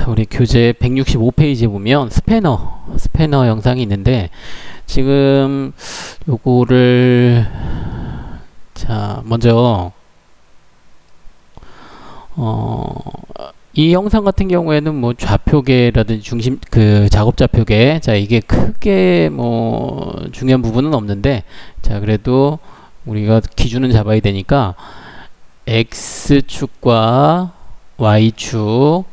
우리 교재 165페이지에 보면 스패너 영상이 있는데, 지금 요거를, 자, 먼저, 이 영상 같은 경우에는 뭐 좌표계라든지 작업 좌표계, 자, 이게 크게 뭐 중요한 부분은 없는데, 자, 그래도 우리가 기준은 잡아야 되니까, X축과 Y축,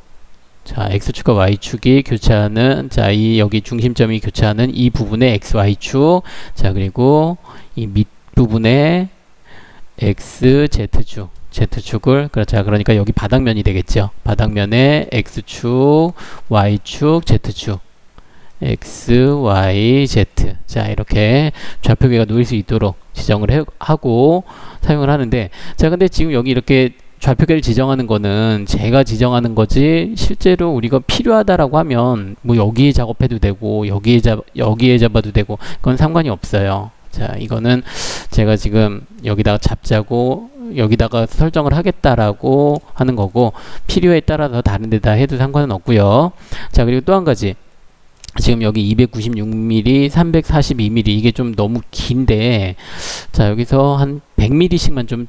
자, X축과 Y축이 교차하는, 자, 여기 중심점이 교차하는 이 부분의 XY축, 자, 그리고 이 밑부분의 Z축을, 그렇죠. 그러니까 여기 바닥면이 되겠죠. 바닥면에 X축, Y축, Z축. X, Y, Z. 자, 이렇게 좌표계가 놓일 수 있도록 지정을 하고 사용을 하는데, 자, 근데 지금 여기 이렇게 좌표계를 지정하는 거는 제가 지정하는 거지, 실제로 우리가 필요하다라고 하면 뭐 여기에 작업해도 되고 여기에 잡아도 되고, 그건 상관이 없어요. 자, 이거는 제가 지금 여기다가 잡자고 여기다가 설정을 하겠다라고 하는 거고, 필요에 따라서 다른 데다 해도 상관은 없고요. 자, 그리고 또 한 가지, 지금 여기 296mm, 342mm 이게 좀 너무 긴데, 자, 여기서 한 100mm씩만 좀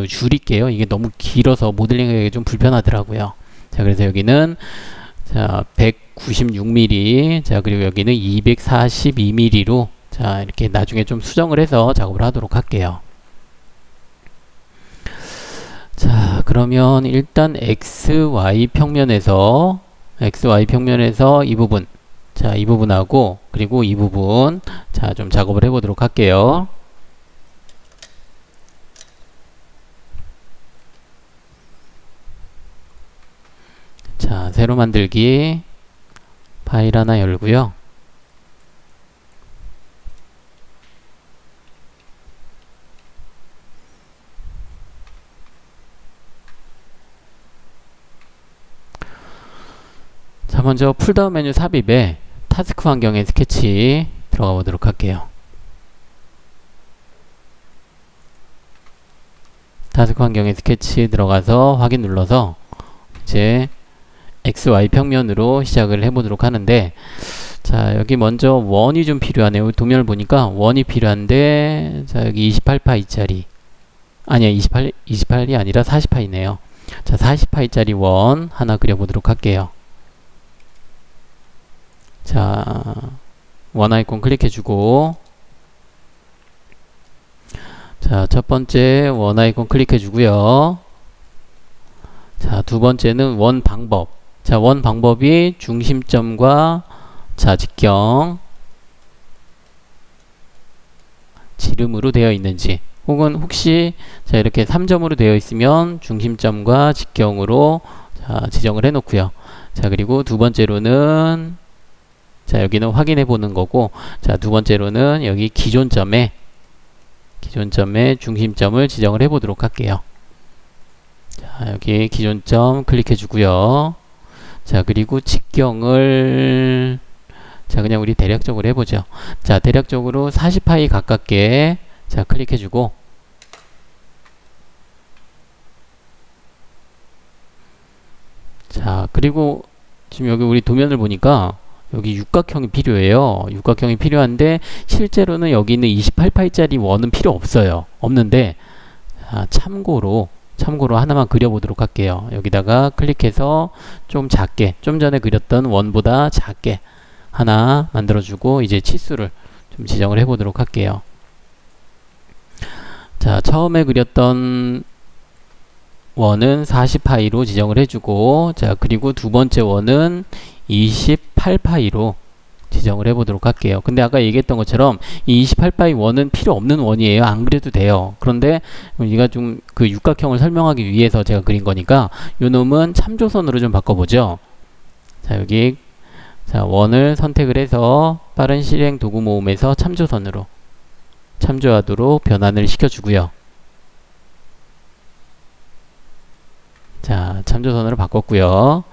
줄일게요. 이게 너무 길어서 모델링하기 좀 불편하더라고요. 자, 그래서 여기는, 자, 196mm, 자, 그리고 여기는 242mm로, 자, 이렇게 나중에 좀 수정을 해서 작업을 하도록 할게요. 자, 그러면 일단 XY 평면에서 이 부분, 자, 이 부분하고 그리고 이 부분, 자, 좀 작업을 해보도록 할게요. 자, 새로 만들기 파일 하나 열고요. 자, 먼저 풀다운 메뉴 삽입에 타스크 환경의 스케치 들어가 보도록 할게요. 타스크 환경의 스케치 들어가서 확인 눌러서 이제 XY 평면으로 시작을 해보도록 하는데, 자, 여기 먼저 원이 좀 필요하네요. 도면을 보니까 원이 필요한데, 자, 여기 28파이짜리, 아니야, 28이 아니라 40파이네요. 자, 40파이짜리 원 하나 그려보도록 할게요. 자, 원 아이콘 클릭해주고, 자, 첫 번째 원 아이콘 클릭해주고요. 자, 두 번째는 원 방법. 자, 원 방법이 중심점과, 자, 직경, 지름으로 되어 있는지, 혹은 혹시, 자, 이렇게 3점으로 되어 있으면 중심점과 직경으로, 자, 지정을 해 놓고요. 자, 그리고 두 번째로는, 자, 여기는 확인해 보는 거고, 자, 두 번째로는 여기 기존점에 중심점을 지정을 해 보도록 할게요. 자, 여기 기존점 클릭해 주고요. 자, 그리고 직경을, 자, 그냥 우리 대략적으로 해보죠. 자, 대략적으로 40파이 가깝게, 자, 클릭해 주고, 자, 그리고 지금 여기 우리 도면을 보니까 여기 육각형이 필요해요. 육각형이 필요한데 실제로는 여기 있는 28파이짜리 원은 필요 없어요. 없는데, 자, 참고로 하나만 그려보도록 할게요. 여기다가 클릭해서 좀 작게, 좀 전에 그렸던 원보다 작게 하나 만들어주고, 이제 치수를 좀 지정을 해보도록 할게요. 자, 처음에 그렸던 원은 40파이로 지정을 해주고, 자, 그리고 두 번째 원은 28파이로 지정을 해보도록 할게요. 근데 아까 얘기했던 것처럼 이 28파이 원은 필요 없는 원이에요. 안 그려도 돼요. 그런데 우리가 좀 그 육각형을 설명하기 위해서 제가 그린 거니까 요 놈은 참조선으로 좀 바꿔보죠. 자, 여기, 자, 원을 선택을 해서 빠른 실행 도구 모음에서 참조선으로 참조하도록 변환을 시켜주고요. 자, 참조선으로 바꿨고요.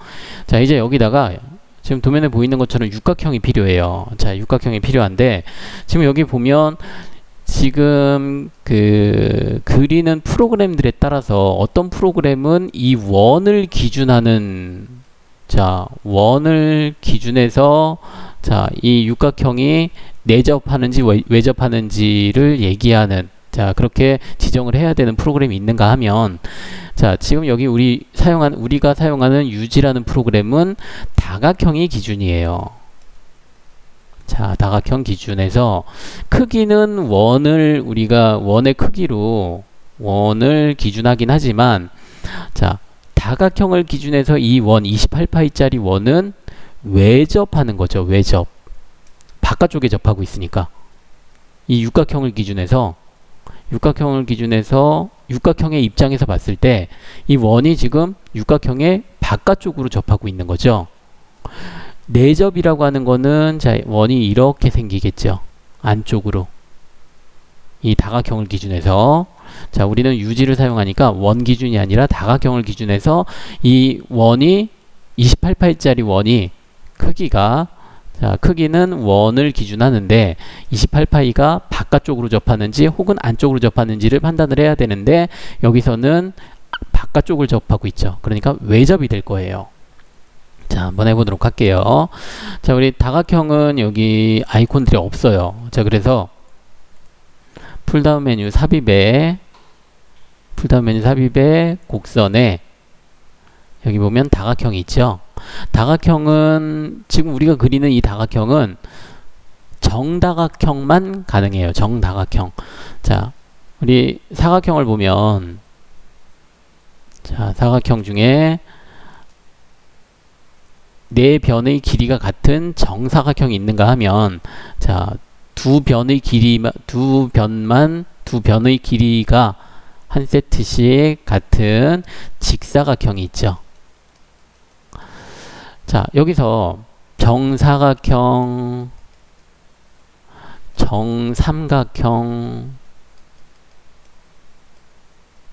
자, 이제 여기다가 지금 도면에 보이는 것처럼 육각형이 필요해요. 자, 육각형이 필요한데, 지금 여기 보면 지금 그리는 프로그램들에 따라서 어떤 프로그램은 이 원을 기준하는 자, 원을 기준해서 자, 이 육각형이 내접하는지 외접하는지를 얘기하는 자, 그렇게 지정을 해야 되는 프로그램이 있는가 하면 자, 지금 여기 우리가 사용하는 유지라는 프로그램은 다각형이 기준이에요. 자, 다각형 기준에서 크기는 우리가 원의 크기로 원을 기준하긴 하지만 자, 다각형을 기준해서 이 원 28파이짜리 원은 외접하는 거죠. 외접. 바깥쪽에 접하고 있으니까. 이 육각형을 기준해서 육각형의 입장에서 봤을 때 이 원이 지금 육각형의 바깥쪽으로 접하고 있는 거죠. 내접이라고 하는 거는 자, 원이 이렇게 생기겠죠. 안쪽으로. 이 다각형을 기준해서 자, 우리는 유지를 사용하니까 원 기준이 아니라 다각형을 기준해서 이 원이 28파이짜리 원이 크기는 원을 기준하는데 28파이가 바깥쪽으로 접하는지 혹은 안쪽으로 접하는지를 판단을 해야 되는데 여기서는 바깥쪽을 접하고 있죠. 그러니까 외접이 될 거예요. 자, 한번 해보도록 할게요. 자, 우리 다각형은 여기 아이콘들이 없어요. 자, 그래서 풀다운 메뉴 삽입에 곡선에 여기 보면 다각형이 있죠. 다각형은 지금 우리가 그리는 이 다각형은 정다각형만 가능해요. 정다각형. 자, 우리 사각형을 보면 자, 사각형 중에 네 변의 길이가 같은 정사각형이 있는가 하면 자, 두 변의 길이가 한 세트씩 같은 직사각형이 있죠. 자, 여기서 정사각형, 정삼각형,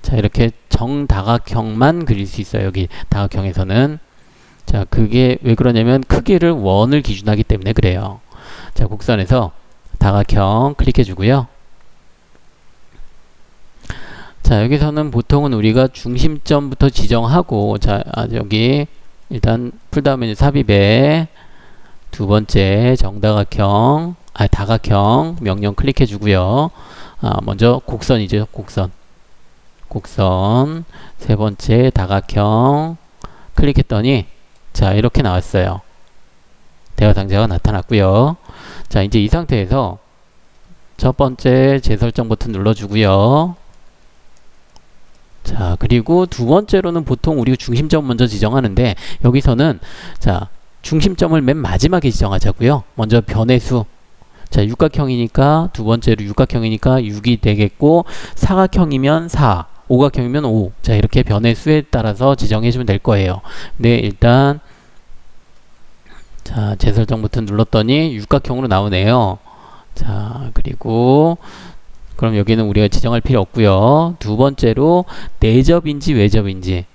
자, 이렇게 정다각형만 그릴 수 있어요. 여기 다각형에서는. 자, 그게 왜 그러냐면 크기를 원을 기준하기 때문에 그래요. 자, 곡선에서 다각형 클릭해 주고요. 자, 여기서는 보통은 우리가 중심점부터 지정하고 자, 여기 일단 풀다운 메뉴 삽입에 두 번째 다각형 명령 클릭해 주고요. 먼저 곡선이죠. 곡선 세 번째 다각형 클릭했더니 자, 이렇게 나왔어요. 대화상자가 나타났고요. 자, 이제 이 상태에서 첫 번째 재설정 버튼 눌러주고요. 자, 그리고 두 번째로는 보통 우리가 중심점 먼저 지정하는데 여기서는 자, 중심점을 맨 마지막에 지정하자고요. 먼저 변의 수. 자, 육각형이니까 두 번째로 육각형이니까 6이 되겠고 사각형이면 4, 오각형이면 5. 자, 이렇게 변의 수에 따라서 지정해 주면 될 거예요. 근데 일단 자, 재설정 버튼 눌렀더니 육각형으로 나오네요. 자, 그리고 그럼 여기는 우리가 지정할 필요 없고요. 두 번째로 내접인지 외접인지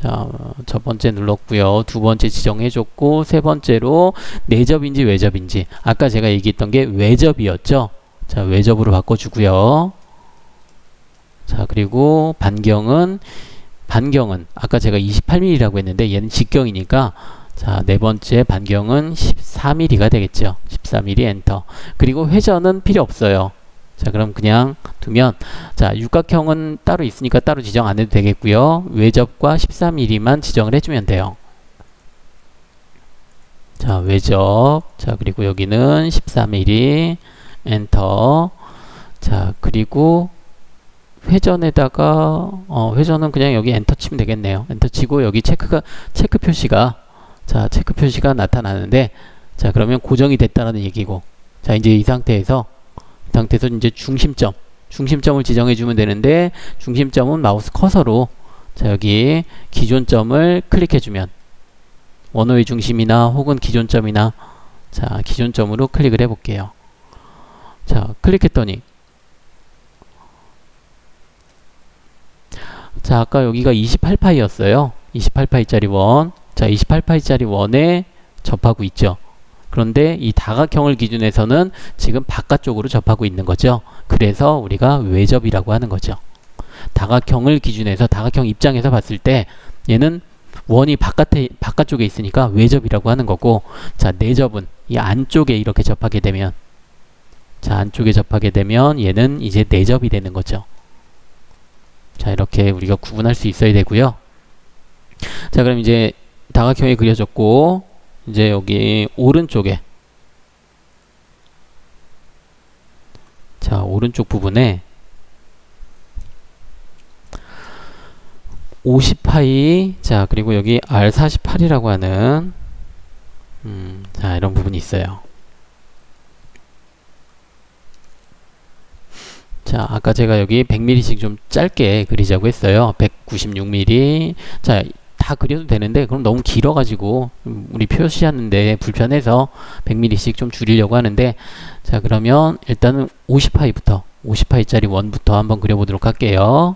자, 첫 번째 눌렀고요. 두 번째 지정해 줬고 세 번째로 내접인지 외접인지 아까 제가 얘기했던 게 외접이었죠. 자, 외접으로 바꿔주고요. 자, 그리고 반경은 아까 제가 28mm라고 했는데 얘는 직경이니까 자, 네 번째 반경은 14mm가 되겠죠. 14mm 엔터. 그리고 회전은 필요 없어요. 자, 그럼 그냥 두면 자, 육각형은 따로 있으니까 따로 지정 안 해도 되겠고요. 외접과 14mm만 지정을 해주면 돼요. 자, 외접. 자, 그리고 여기는 14mm 엔터. 자, 그리고 회전에다가 회전은 그냥 여기 엔터 치면 되겠네요. 엔터 치고 여기 체크 표시가 자, 체크 표시가 나타나는데 자, 그러면 고정이 됐다는 얘기고 자, 이제 이 상태에서 이제 중심점을 지정해 주면 되는데 중심점은 마우스 커서로 자, 여기 기존점을 클릭해 주면 원호의 중심이나 혹은 기존점이나 자, 기존점으로 클릭을 해 볼게요. 자, 클릭했더니 자, 아까 여기가 28파이였어요. 28파이짜리 원. 자, 28파이짜리 원에 접하고 있죠. 그런데 이 다각형을 기준해서는 지금 바깥쪽으로 접하고 있는 거죠. 그래서 우리가 외접이라고 하는 거죠. 다각형을 기준해서 다각형 입장에서 봤을 때 얘는 원이 바깥쪽에 있으니까 외접이라고 하는 거고, 자, 내접은 이 안쪽에 이렇게 접하게 되면, 자, 안쪽에 접하게 되면 얘는 이제 내접이 되는 거죠. 자, 이렇게 우리가 구분할 수 있어야 되고요. 자, 그럼 이제 다각형이 그려졌고, 이제 여기 오른쪽에, 자, 오른쪽 부분에 50파이, 자, 그리고 여기 R48이라고 하는, 자, 이런 부분이 있어요. 자, 아까 제가 여기 100mm씩 좀 짧게 그리자고 했어요. 196mm. 자, 다 그려도 되는데, 그럼 너무 길어가지고, 우리 표시하는데 불편해서 100mm씩 좀 줄이려고 하는데, 자, 그러면 일단은 50파이부터, 50파이짜리 원부터 한번 그려보도록 할게요.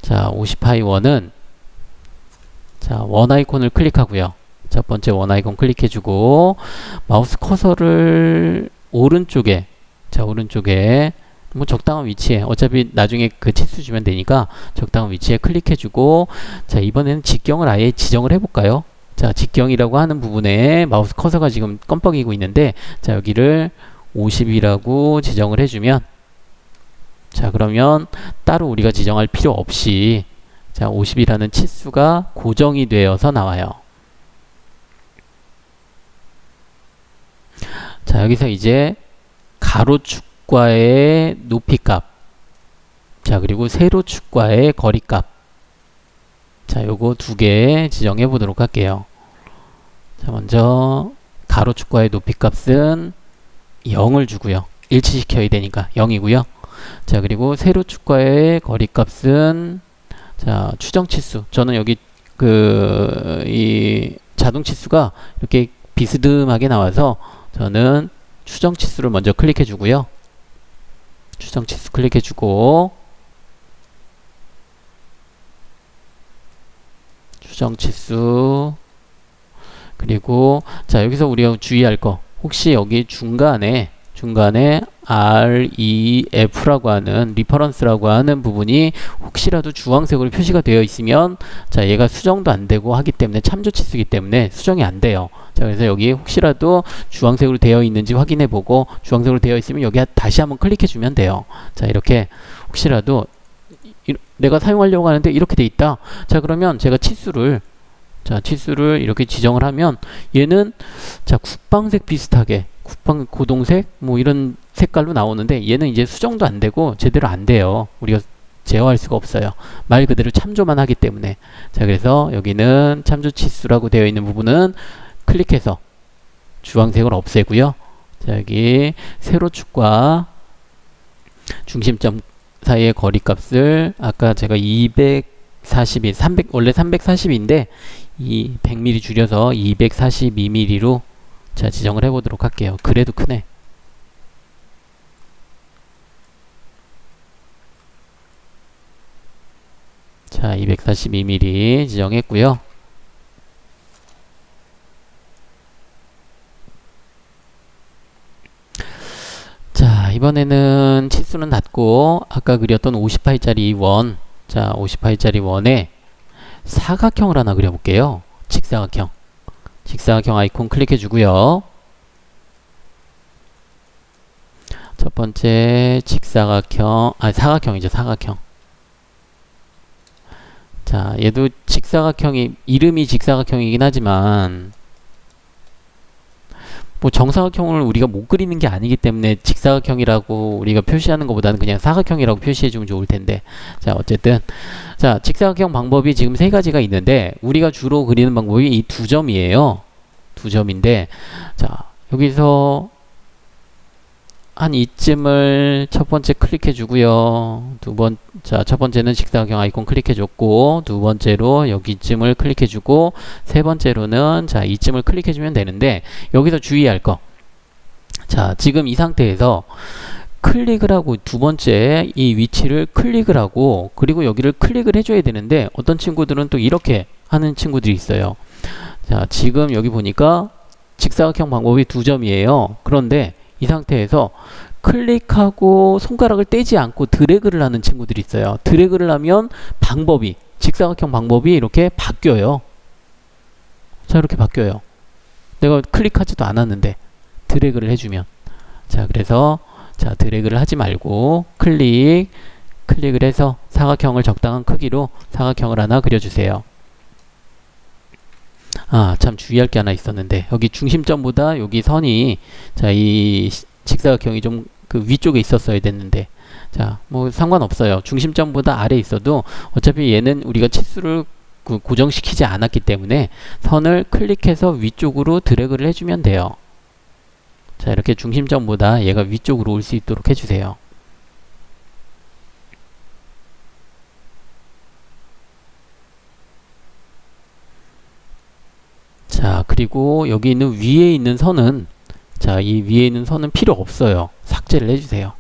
자, 50파이 원은, 자, 원 아이콘을 클릭하고요. 첫 번째 원 아이콘 클릭해주고, 마우스 커서를 오른쪽에, 자, 오른쪽에, 뭐 적당한 위치에, 어차피 나중에 그 치수 주면 되니까 적당한 위치에 클릭해주고, 자, 이번에는 직경을 아예 지정을 해볼까요? 자, 직경이라고 하는 부분에 마우스 커서가 지금 껌뻑이고 있는데, 자, 여기를 50이라고 지정을 해주면, 자, 그러면 따로 우리가 지정할 필요 없이, 자, 50이라는 치수가 고정이 되어서 나와요. 자, 여기서 이제 가로축과의 높이값, 자, 그리고 세로축과의 거리값, 자, 요거 두 개 지정해 보도록 할게요. 자, 먼저 가로축과의 높이값은 0을 주고요. 일치시켜야 되니까 0이고요. 자, 그리고 세로축과의 거리값은, 자, 추정치수. 저는 여기 이 자동치수가 이렇게 비스듬하게 나와서 저는 추정치수를 먼저 클릭해 주고요. 추정치수 클릭해 주고, 추정치수, 그리고 자, 여기서 우리가 주의할 거, 혹시 여기 중간에 REF라고 하는, 리퍼런스라고 하는 부분이 혹시라도 주황색으로 표시가 되어 있으면, 자, 얘가 수정도 안 되고 하기 때문에, 참조치수이기 때문에 수정이 안 돼요. 자, 그래서 여기 혹시라도 주황색으로 되어 있는지 확인해 보고, 주황색으로 되어 있으면 여기 다시 한번 클릭해 주면 돼요. 자, 이렇게 혹시라도 내가 사용하려고 하는데 이렇게 돼 있다. 자, 그러면 제가 치수를 이렇게 지정을 하면, 얘는, 자, 국방색 비슷하게, 고동색 뭐 이런 색깔로 나오는데, 얘는 이제 수정도 안 되고 제대로 안 돼요. 우리가 제어할 수가 없어요. 말 그대로 참조만 하기 때문에. 자, 그래서 여기는 참조 치수라고 되어 있는 부분은 클릭해서 주황색을 없애고요. 자, 여기 세로축과 중심점 사이의 거리값을 아까 제가 242, 300, 원래 340인데 이 100mm 줄여서 242mm로, 자, 지정을 해보도록 할게요. 그래도 크네. 자, 242mm 지정했고요. 자, 이번에는 치수는 닫고 아까 그렸던 50파이짜리 원, 자, 50파이짜리 원에 사각형을 하나 그려볼게요. 직사각형. 직사각형 아이콘 클릭해 주고요. 첫 번째 직사각형, 사각형이죠. 사각형. 자, 얘도 직사각형이, 이름이 직사각형이긴 하지만 뭐 정사각형을 우리가 못 그리는 게 아니기 때문에 직사각형이라고 우리가 표시하는 것보다는 그냥 사각형이라고 표시해 주면 좋을 텐데, 자, 어쨌든, 자, 직사각형 방법이 지금 세 가지가 있는데, 우리가 주로 그리는 방법이 이 두 점이에요. 두 점인데, 자, 여기서 한 이쯤을 첫 번째 클릭해 주고요. 자, 첫 번째는 직사각형 아이콘 클릭해 줬고, 두 번째로 여기쯤을 클릭해 주고, 세 번째로는, 자, 이쯤을 클릭해 주면 되는데, 여기서 주의할 거. 자, 지금 이 상태에서 클릭을 하고, 두 번째 이 위치를 클릭을 하고, 그리고 여기를 클릭을 해줘야 되는데, 어떤 친구들은 또 이렇게 하는 친구들이 있어요. 자, 지금 여기 보니까 직사각형 방법이 두 점이에요. 그런데 이 상태에서 클릭하고 손가락을 떼지 않고 드래그를 하는 친구들이 있어요. 드래그를 하면 직사각형 방법이 이렇게 바뀌어요. 자, 이렇게 바뀌어요. 내가 클릭하지도 않았는데 드래그를 해주면. 자, 그래서 자, 드래그를 하지 말고 클릭을 해서 사각형을 적당한 크기로 사각형을 하나 그려주세요. 아, 참 주의할 게 하나 있었는데 여기 중심점보다 여기 선이 자, 이 직사각형이 좀 그 위쪽에 있었어야 됐는데 자, 뭐 상관없어요. 중심점보다 아래에 있어도 어차피 얘는 우리가 치수를 고정시키지 않았기 때문에 선을 클릭해서 위쪽으로 드래그를 해주면 돼요. 자, 이렇게 중심점보다 얘가 위쪽으로 올 수 있도록 해주세요. 자, 그리고 여기 있는 위에 있는 선은 자, 이 위에 있는 선은 필요 없어요. 삭제를 해주세요.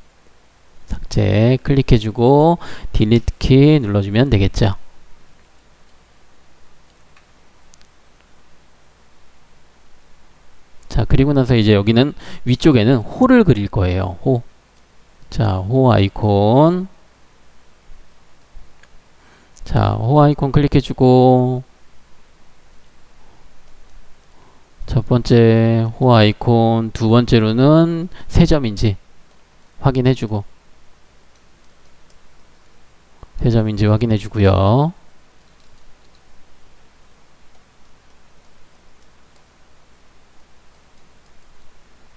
삭제 클릭해주고 딜리트 키 눌러주면 되겠죠. 자, 그리고 나서 이제 여기는 위쪽에는 호를 그릴 거예요. 호. 자, 호 아이콘. 자, 호 아이콘 클릭해주고 첫 번째 호 아이콘, 두 번째로는 세 점인지 확인해주고 세 점인지 확인해주고요.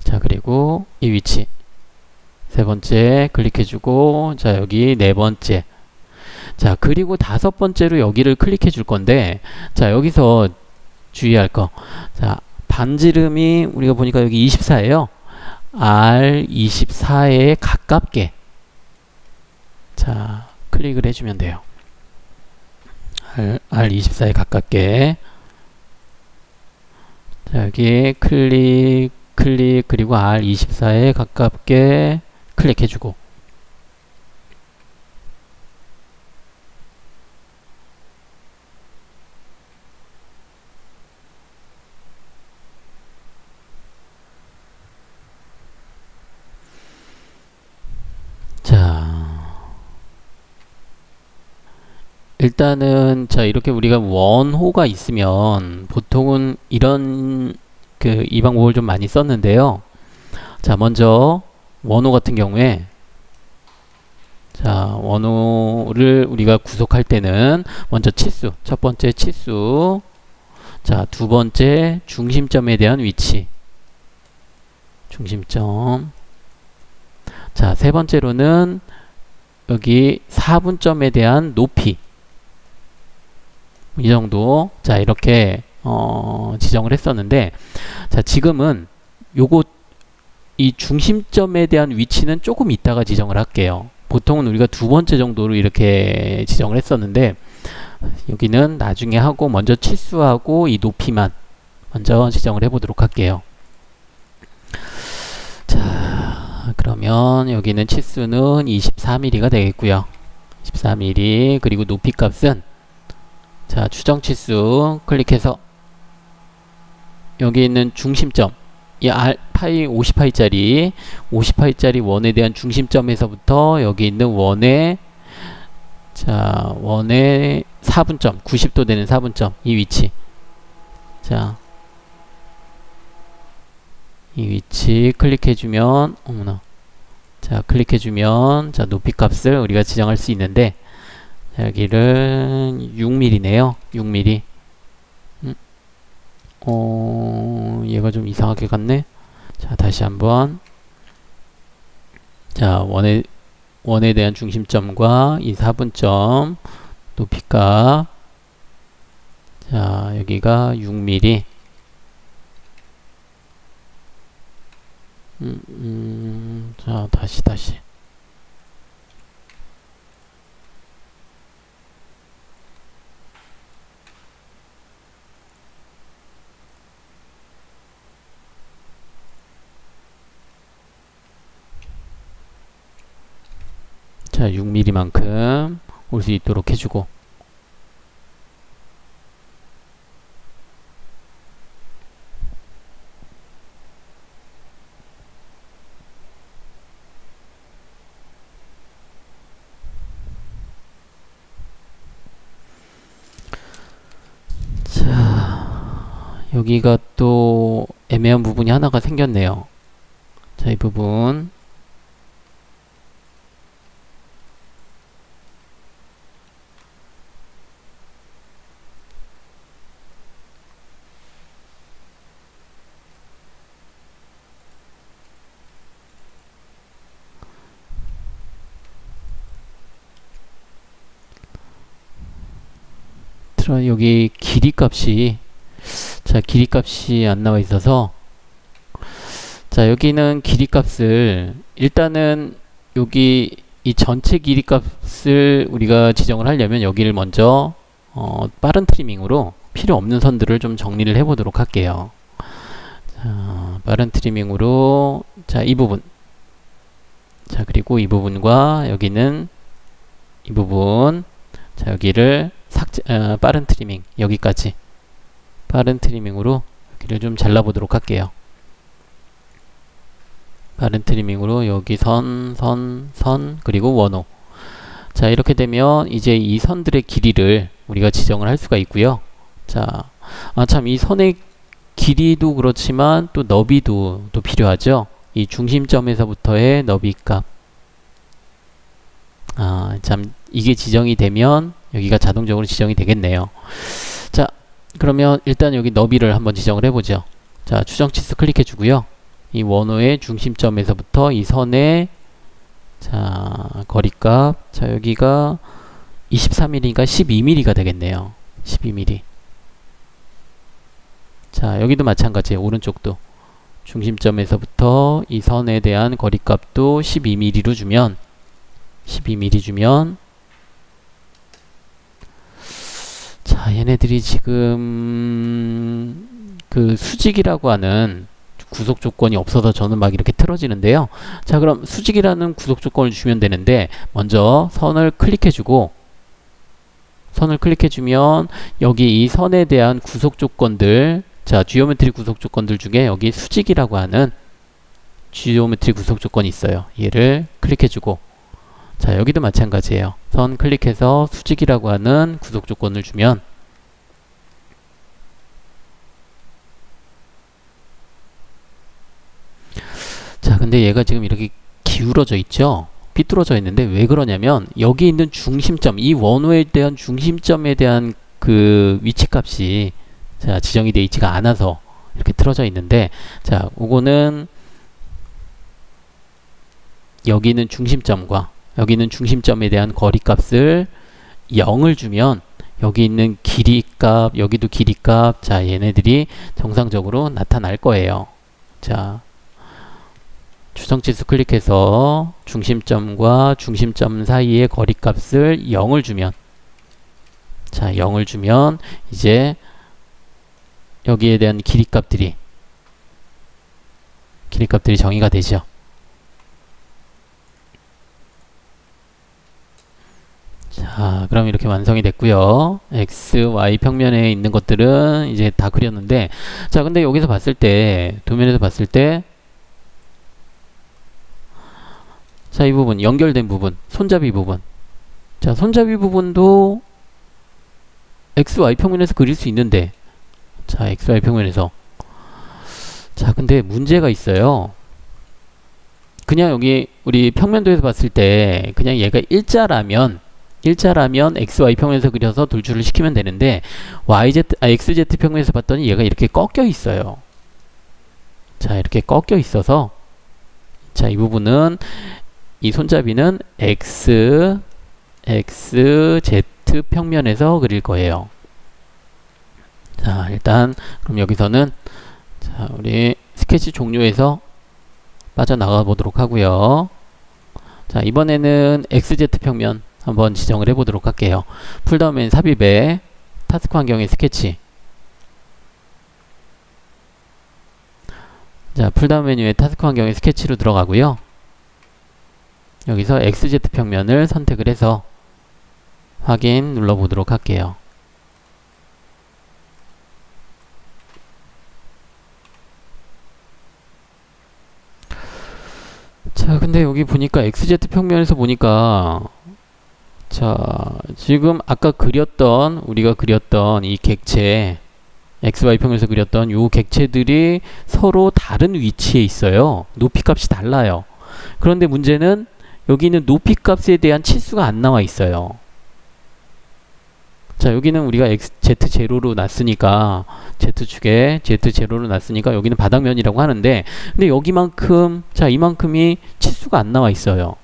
자, 그리고 이 위치 세 번째 클릭해주고 자, 여기 네 번째. 자, 그리고 다섯 번째로 여기를 클릭해 줄 건데 자, 여기서 주의할 거. 자, 반지름이 우리가 보니까 여기 24예요. R24에 가깝게 자, 클릭을 해주면 돼요. R24에 가깝게 자, 여기 클릭 그리고 R24에 가깝게 클릭해주고 자, 일단은 자, 이렇게 우리가 원호가 있으면 보통은 이런 이 방법을 좀 많이 썼는데요. 자, 먼저 원호 같은 경우에 자, 원호를 우리가 구속할 때는 먼저 치수, 첫 번째 치수, 자, 두 번째 중심점에 대한 위치, 중심점. 자, 세 번째로는 여기 4분점에 대한 높이. 이 정도. 자, 이렇게 지정을 했었는데 자, 지금은 요거 이 중심점에 대한 위치는 조금 이따가 지정을 할게요. 보통은 우리가 두 번째 정도로 이렇게 지정을 했었는데 여기는 나중에 하고 먼저 치수하고 이 높이만 먼저 지정을 해보도록 할게요. 자, 그러면 여기는 치수는 24mm가 되겠고요. 24mm 그리고 높이 값은 자, 추정 치수 클릭해서 여기 있는 중심점 이 파이 50파이짜리 원에 대한 중심점에서부터 여기 있는 원의 자, 원의 4분점 90도 되는 4분점 이 위치 자, 이 위치 클릭해주면 어머나 자, 클릭해주면 자, 높이 값을 우리가 지정할 수 있는데 자, 여기를 6mm네요. 6mm 얘가 좀 이상하게 갔네. 자, 다시 한번 자, 원에 대한 중심점과 이 4분점 높이값 자, 여기가 6mm 자, 다시 자, 6mm만큼 올 수 있도록 해주고 자, 여기가 또 애매한 부분이 하나가 생겼네요. 자, 이 부분. 여기 길이 값이, 자, 길이 값이 안 나와 있어서, 자, 여기는 길이 값을 일단은 여기 이 전체 길이 값을 우리가 지정을 하려면 여기를 먼저 빠른 트리밍으로 필요 없는 선들을 좀 정리를 해 보도록 할게요. 자, 빠른 트리밍으로, 자, 이 부분, 자, 그리고 이 부분과 여기는 이 부분, 자, 여기를 빠른 트리밍, 여기까지 빠른 트리밍으로 여기를 좀 잘라보도록 할게요. 빠른 트리밍으로 여기 선, 그리고 원호. 자, 이렇게 되면 이제 이 선들의 길이를 우리가 지정을 할 수가 있고요. 자, 참, 이 선의 길이도 그렇지만 또 너비도 또 필요하죠. 이 중심점에서부터의 너비 값. 참, 이게 지정이 되면 여기가 자동적으로 지정이 되겠네요. 자, 그러면 일단 여기 너비를 한번 지정을 해보죠. 자, 추정치수 클릭해 주고요. 이 원호의 중심점에서부터 이 선의, 자, 거리값, 자, 여기가 23mm니까 12mm가 되겠네요. 12mm. 자, 여기도 마찬가지예요. 오른쪽도 중심점에서부터 이 선에 대한 거리값도 12mm로 주면, 12mm 주면, 자, 얘네들이 지금 그 수직이라고 하는 구속 조건이 없어서 저는 막 이렇게 틀어지는데요. 자, 그럼 수직이라는 구속 조건을 주면 되는데, 먼저 선을 클릭해주고, 선을 클릭해주면 여기 이 선에 대한 구속 조건들, 자, 지오메트리 구속 조건들 중에 여기 수직이라고 하는 지오메트리 구속 조건이 있어요. 얘를 클릭해주고, 자, 여기도 마찬가지예요. 선 클릭해서 수직이라고 하는 구속 조건을 주면, 자, 근데 얘가 지금 이렇게 기울어져 있죠? 삐뚤어져 있는데 왜 그러냐면 여기 있는 중심점, 이 원호에 대한 중심점에 대한 그 위치값이, 자, 지정이 되어 있지가 않아서 이렇게 틀어져 있는데, 자, 요거는 여기 있는 중심점과 여기 있는 중심점에 대한 거리값을 0을 주면 여기 있는 길이값, 여기도 길이값, 자, 얘네들이 정상적으로 나타날 거예요. 자, 추정치수 클릭해서 중심점과 중심점 사이의 거리값을 0을 주면, 자, 0을 주면 이제 여기에 대한 길이값들이 정의가 되죠. 자, 그럼 이렇게 완성이 됐고요. x, y 평면에 있는 것들은 이제 다 그렸는데, 자, 근데 여기서 봤을 때, 도면에서 봤을 때, 자, 이 부분, 연결된 부분, 손잡이 부분. 자, 손잡이 부분도 x, y 평면에서 그릴 수 있는데, 자, x, y 평면에서. 자, 근데 문제가 있어요. 그냥 여기 우리 평면도에서 봤을 때 그냥 얘가 일자라면 XY 평면에서 그려서 돌출을 시키면 되는데, XZ 평면에서 봤더니 얘가 이렇게 꺾여 있어요. 자, 이렇게 꺾여 있어서, 자, 이 부분은, 이 손잡이는 XZ 평면에서 그릴 거예요. 자, 일단 그럼 여기서는, 자, 우리 스케치 종료해서 빠져나가 보도록 하고요. 자, 이번에는 XZ 평면 한번 지정을 해보도록 할게요. 풀다운 삽입에 타스크 환경의 스케치. 자, 풀다운 메뉴에 타스크 환경의 스케치로 들어가고요. 여기서 XZ 평면을 선택을 해서 확인 눌러보도록 할게요. 자, 근데 여기 보니까 XZ 평면에서 보니까, 자, 지금 아까 우리가 그렸던 이 객체, XY 평면에서 그렸던 요 객체들이 서로 다른 위치에 있어요. 높이 값이 달라요. 그런데 문제는 여기 있는 높이 값에 대한 치수가 안 나와 있어요. 자, 여기는 우리가 Z0로 놨으니까, Z축에 Z0로 놨으니까 여기는 바닥면이라고 하는데, 근데 여기만큼, 자, 이만큼이 치수가 안 나와 있어요.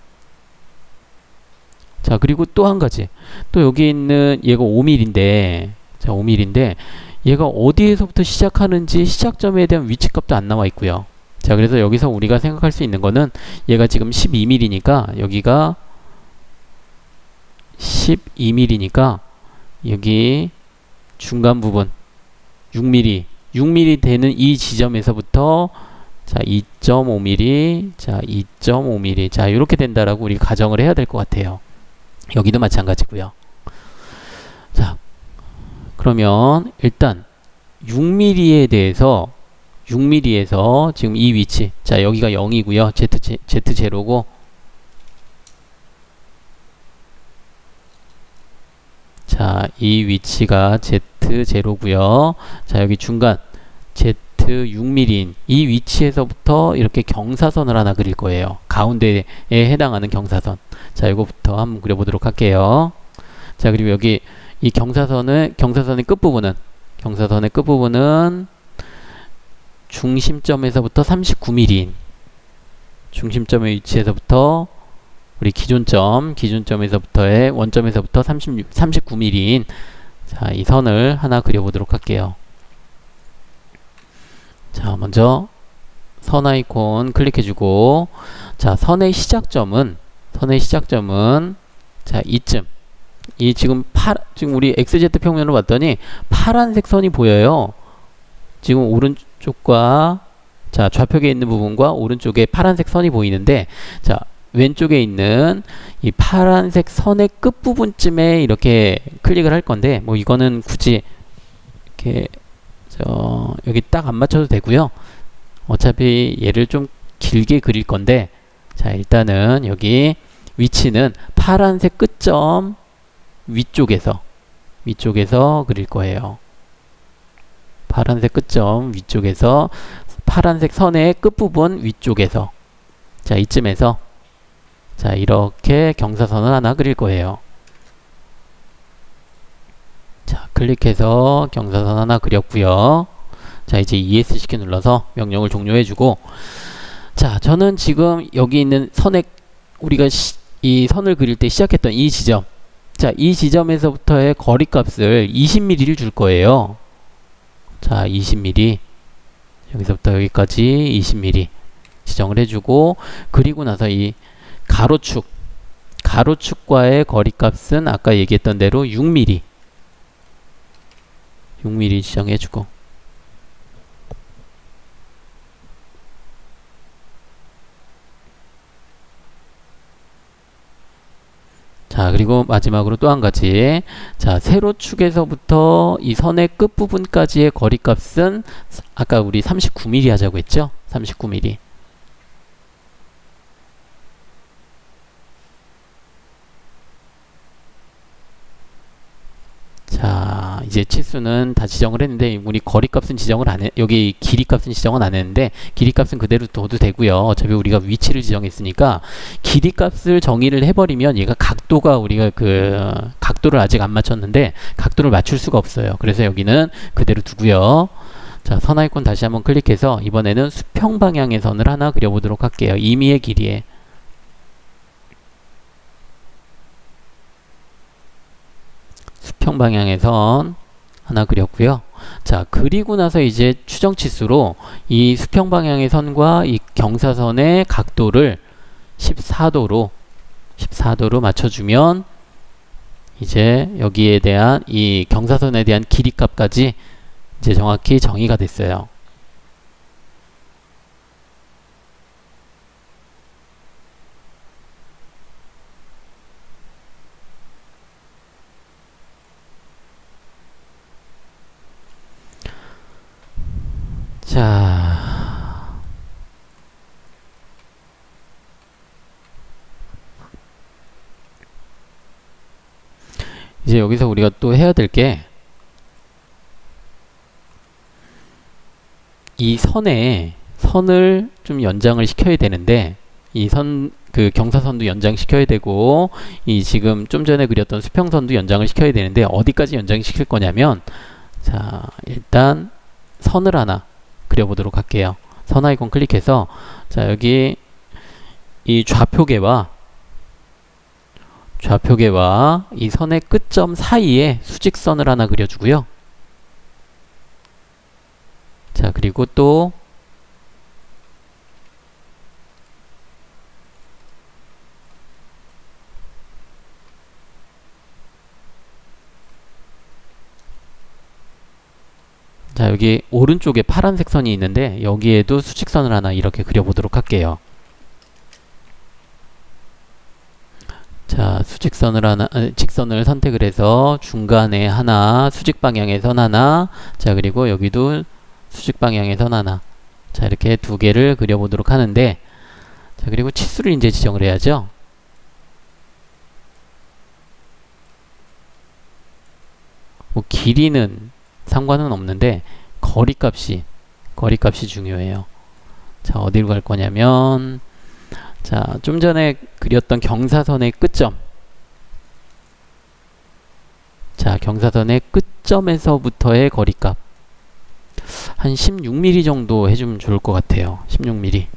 자, 그리고 또 한 가지. 또 여기 있는 얘가 5mm인데, 자, 5mm인데, 얘가 어디에서부터 시작하는지 시작점에 대한 위치값도 안 나와 있고요. 자, 그래서 여기서 우리가 생각할 수 있는 거는 얘가 지금 12mm니까 여기가 12mm니까 여기 중간 부분 6mm 되는 이 지점에서부터 자 2.5mm 자 2.5mm 자 이렇게 된다라고 우리가 가정을 해야 될 것 같아요. 여기도 마찬가지고요. 자 그러면 일단 6mm에 대해서 6mm에서 지금 이 위치 자 여기가 0이고요. Z0고 자, 이 위치가 Z0고요. 자, 여기 중간 Z6mm인 이 위치에서부터 이렇게 경사선을 하나 그릴 거예요. 가운데에 해당하는 경사선. 자, 이거부터 한번 그려보도록 할게요. 자, 그리고 여기 이 경사선의 끝부분은 중심점에서부터 39mm인 중심점의 위치에서부터 우리 기준점에서부터의 원점에서부터 39mm인 자, 이 선을 하나 그려보도록 할게요. 자, 먼저 선 아이콘 클릭해주고 자, 선의 시작점은 자, 이쯤 지금 우리 XZ 평면으로 봤더니 파란색 선이 보여요. 지금 오른쪽과 자, 좌표에 있는 부분과 오른쪽에 파란색 선이 보이는데 자, 왼쪽에 있는 이 파란색 선의 끝부분쯤에 이렇게 클릭을 할 건데 뭐 이거는 굳이 이렇게 여기 딱 안 맞춰도 되고요. 어차피 얘를 좀 길게 그릴 건데 자 일단은 여기 위치는 파란색 끝점 위쪽에서 그릴 거예요. 파란색 끝점 위쪽에서 파란색 선의 끝부분 위쪽에서 자 이쯤에서 자 이렇게 경사선을 하나 그릴 거예요. 자 클릭해서 경사선 하나 그렸고요. 자 이제 ESC 키 눌러서 명령을 종료해주고 자 저는 지금 여기 있는 선에 우리가 이 선을 그릴 때 시작했던 이 지점 자 이 지점에서부터의 거리값을 20mm를 줄 거예요. 자 20mm 여기서부터 여기까지 20mm 지정을 해주고 그리고 나서 이 가로축과의 거리값은 아까 얘기했던 대로 6mm 지정해주고 자 그리고 마지막으로 또 한 가지 자 세로축에서부터 이 선의 끝부분까지의 거리값은 아까 우리 39mm 하자고 했죠. 39mm 자 이제 치수는 다 지정을 했는데 우리 거리값은 지정을 안 해 여기 길이값은 지정은 안 했는데 길이값은 그대로 둬도 되고요. 어차피 우리가 위치를 지정했으니까 길이값을 정의를 해버리면 얘가 각도가 우리가 그 각도를 아직 안 맞췄는데 각도를 맞출 수가 없어요. 그래서 여기는 그대로 두고요. 자 선 아이콘 다시 한번 클릭해서 이번에는 수평 방향의 선을 하나 그려보도록 할게요. 2미의 길이에 수평 방향의 선 하나 그렸고요. 자 그리고 나서 이제 추정 치수로 이 수평 방향의 선과 이 경사선의 각도를 14도로 맞춰주면 이제 여기에 대한 이 경사선에 대한 길이값까지 이제 정확히 정의가 됐어요. 자, 이제 여기서 우리가 또 해야 될 게 이 선을 좀 연장을 시켜야 되는데, 그 경사선도 연장시켜야 되고, 이 지금 좀 전에 그렸던 수평선도 연장을 시켜야 되는데, 어디까지 연장시킬 거냐면, 자, 일단 선을 하나 그려보도록 할게요. 선 아이콘 클릭해서, 자, 여기 이 좌표계와 이 선의 끝점 사이에 수직선을 하나 그려주고요. 자, 그리고 또 자, 여기 오른쪽에 파란색 선이 있는데 여기에도 수직선을 하나 이렇게 그려보도록 할게요. 자, 직선을 선택을 해서 중간에 하나, 수직 방향의 선 하나, 자, 그리고 여기도 수직 방향의 선 하나. 자, 이렇게 두 개를 그려보도록 하는데, 자, 그리고 치수를 이제 지정을 해야죠. 뭐 길이는 상관은 없는데 거리값이 중요해요. 자, 어디로 갈 거냐면, 자, 좀 전에 그렸던 경사선의 끝점. 자, 경사선의 끝점에서부터의 거리값 한 16mm 정도 해주면 좋을 것 같아요. 16mm.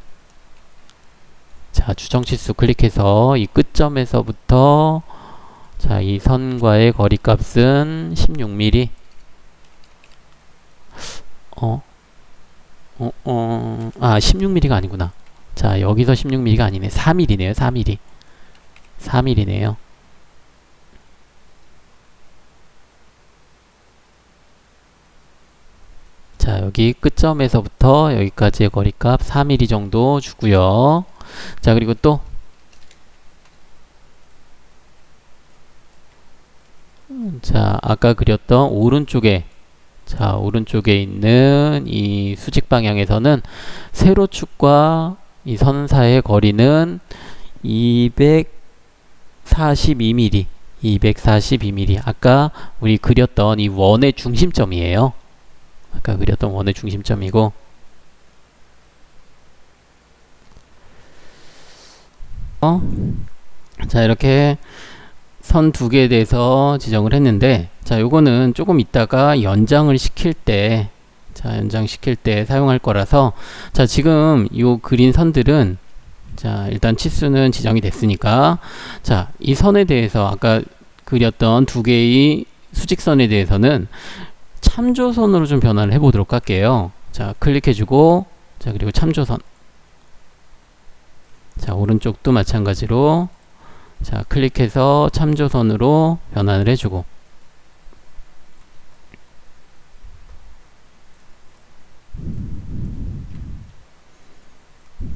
자, 추정치수 클릭해서 이 끝점에서부터, 자, 이 선과의 거리값은 16mm. 16mm가 아니구나. 자, 여기서 16mm가 아니네. 4mm네요. 4mm. 4mm네요. 자, 여기 끝점에서부터 여기까지의 거리값 4mm 정도 주고요. 자, 그리고 또 자, 아까 그렸던 오른쪽에 있는 이 수직 방향에서는 세로축과 이 선 사이의 거리는 242mm. 242mm. 아까 우리 그렸던 이 원의 중심점이에요. 아까 그렸던 원의 중심점이고, 자, 이렇게 선 두 개에 대해서 지정을 했는데, 자, 요거는 조금 이따가 연장을 시킬 때, 자, 연장시킬 때 사용할 거라서, 자, 지금 요 그린 선들은, 자, 일단 치수는 지정이 됐으니까, 자, 이 선에 대해서 아까 그렸던 두 개의 수직선에 대해서는 참조선으로 좀 변환을 해보도록 할게요. 자, 클릭해주고, 자, 그리고 참조선. 자, 오른쪽도 마찬가지로, 자, 클릭해서 참조선으로 변환을 해주고,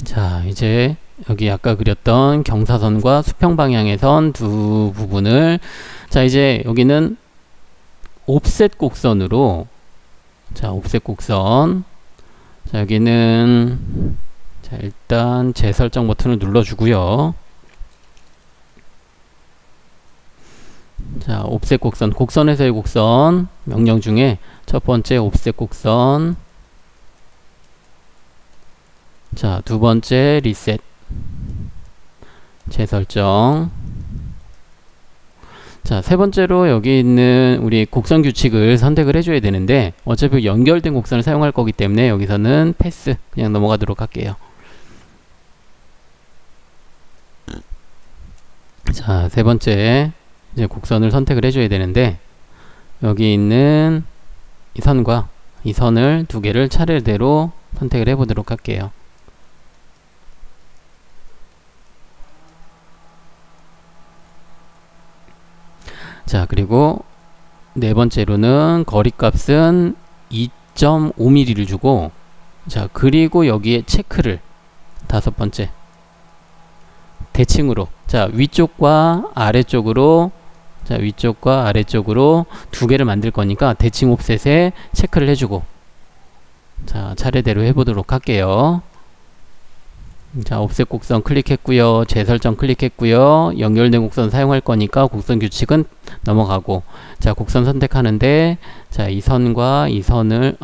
자, 이제 여기 아까 그렸던 경사선과 수평 방향의 선 두 부분을, 자, 이제 여기는 옵셋 곡선으로, 자, 옵셋 곡선, 자, 여기는, 자, 일단 재설정 버튼을 눌러주고요. 자, 옵셋 곡선에서의 곡선 명령 중에 첫 번째 옵셋 곡선, 자, 두 번째 리셋, 재설정. 자, 세 번째로 여기 있는 우리 곡선 규칙을 선택을 해줘야 되는데, 어차피 연결된 곡선을 사용할 거기 때문에 여기서는 패스, 그냥 넘어가도록 할게요. 자, 세 번째 이제 곡선을 선택을 해줘야 되는데, 여기 있는 이 선과 이 선을 두 개를 차례대로 선택을 해보도록 할게요. 자, 그리고 네 번째로는 거리값은 2.5mm를 주고, 자, 그리고 여기에 체크를 다섯 번째 대칭으로, 자, 위쪽과 아래쪽으로, 자, 위쪽과 아래쪽으로 두 개를 만들 거니까 대칭 옵셋에 체크를 해주고, 자, 차례대로 해보도록 할게요. 자, 옵셋 곡선 클릭했고요. 재설정 클릭했고요. 연결된 곡선 사용할 거니까 곡선 규칙은 넘어가고, 자, 곡선 선택하는데, 자, 이 선과 이 선을,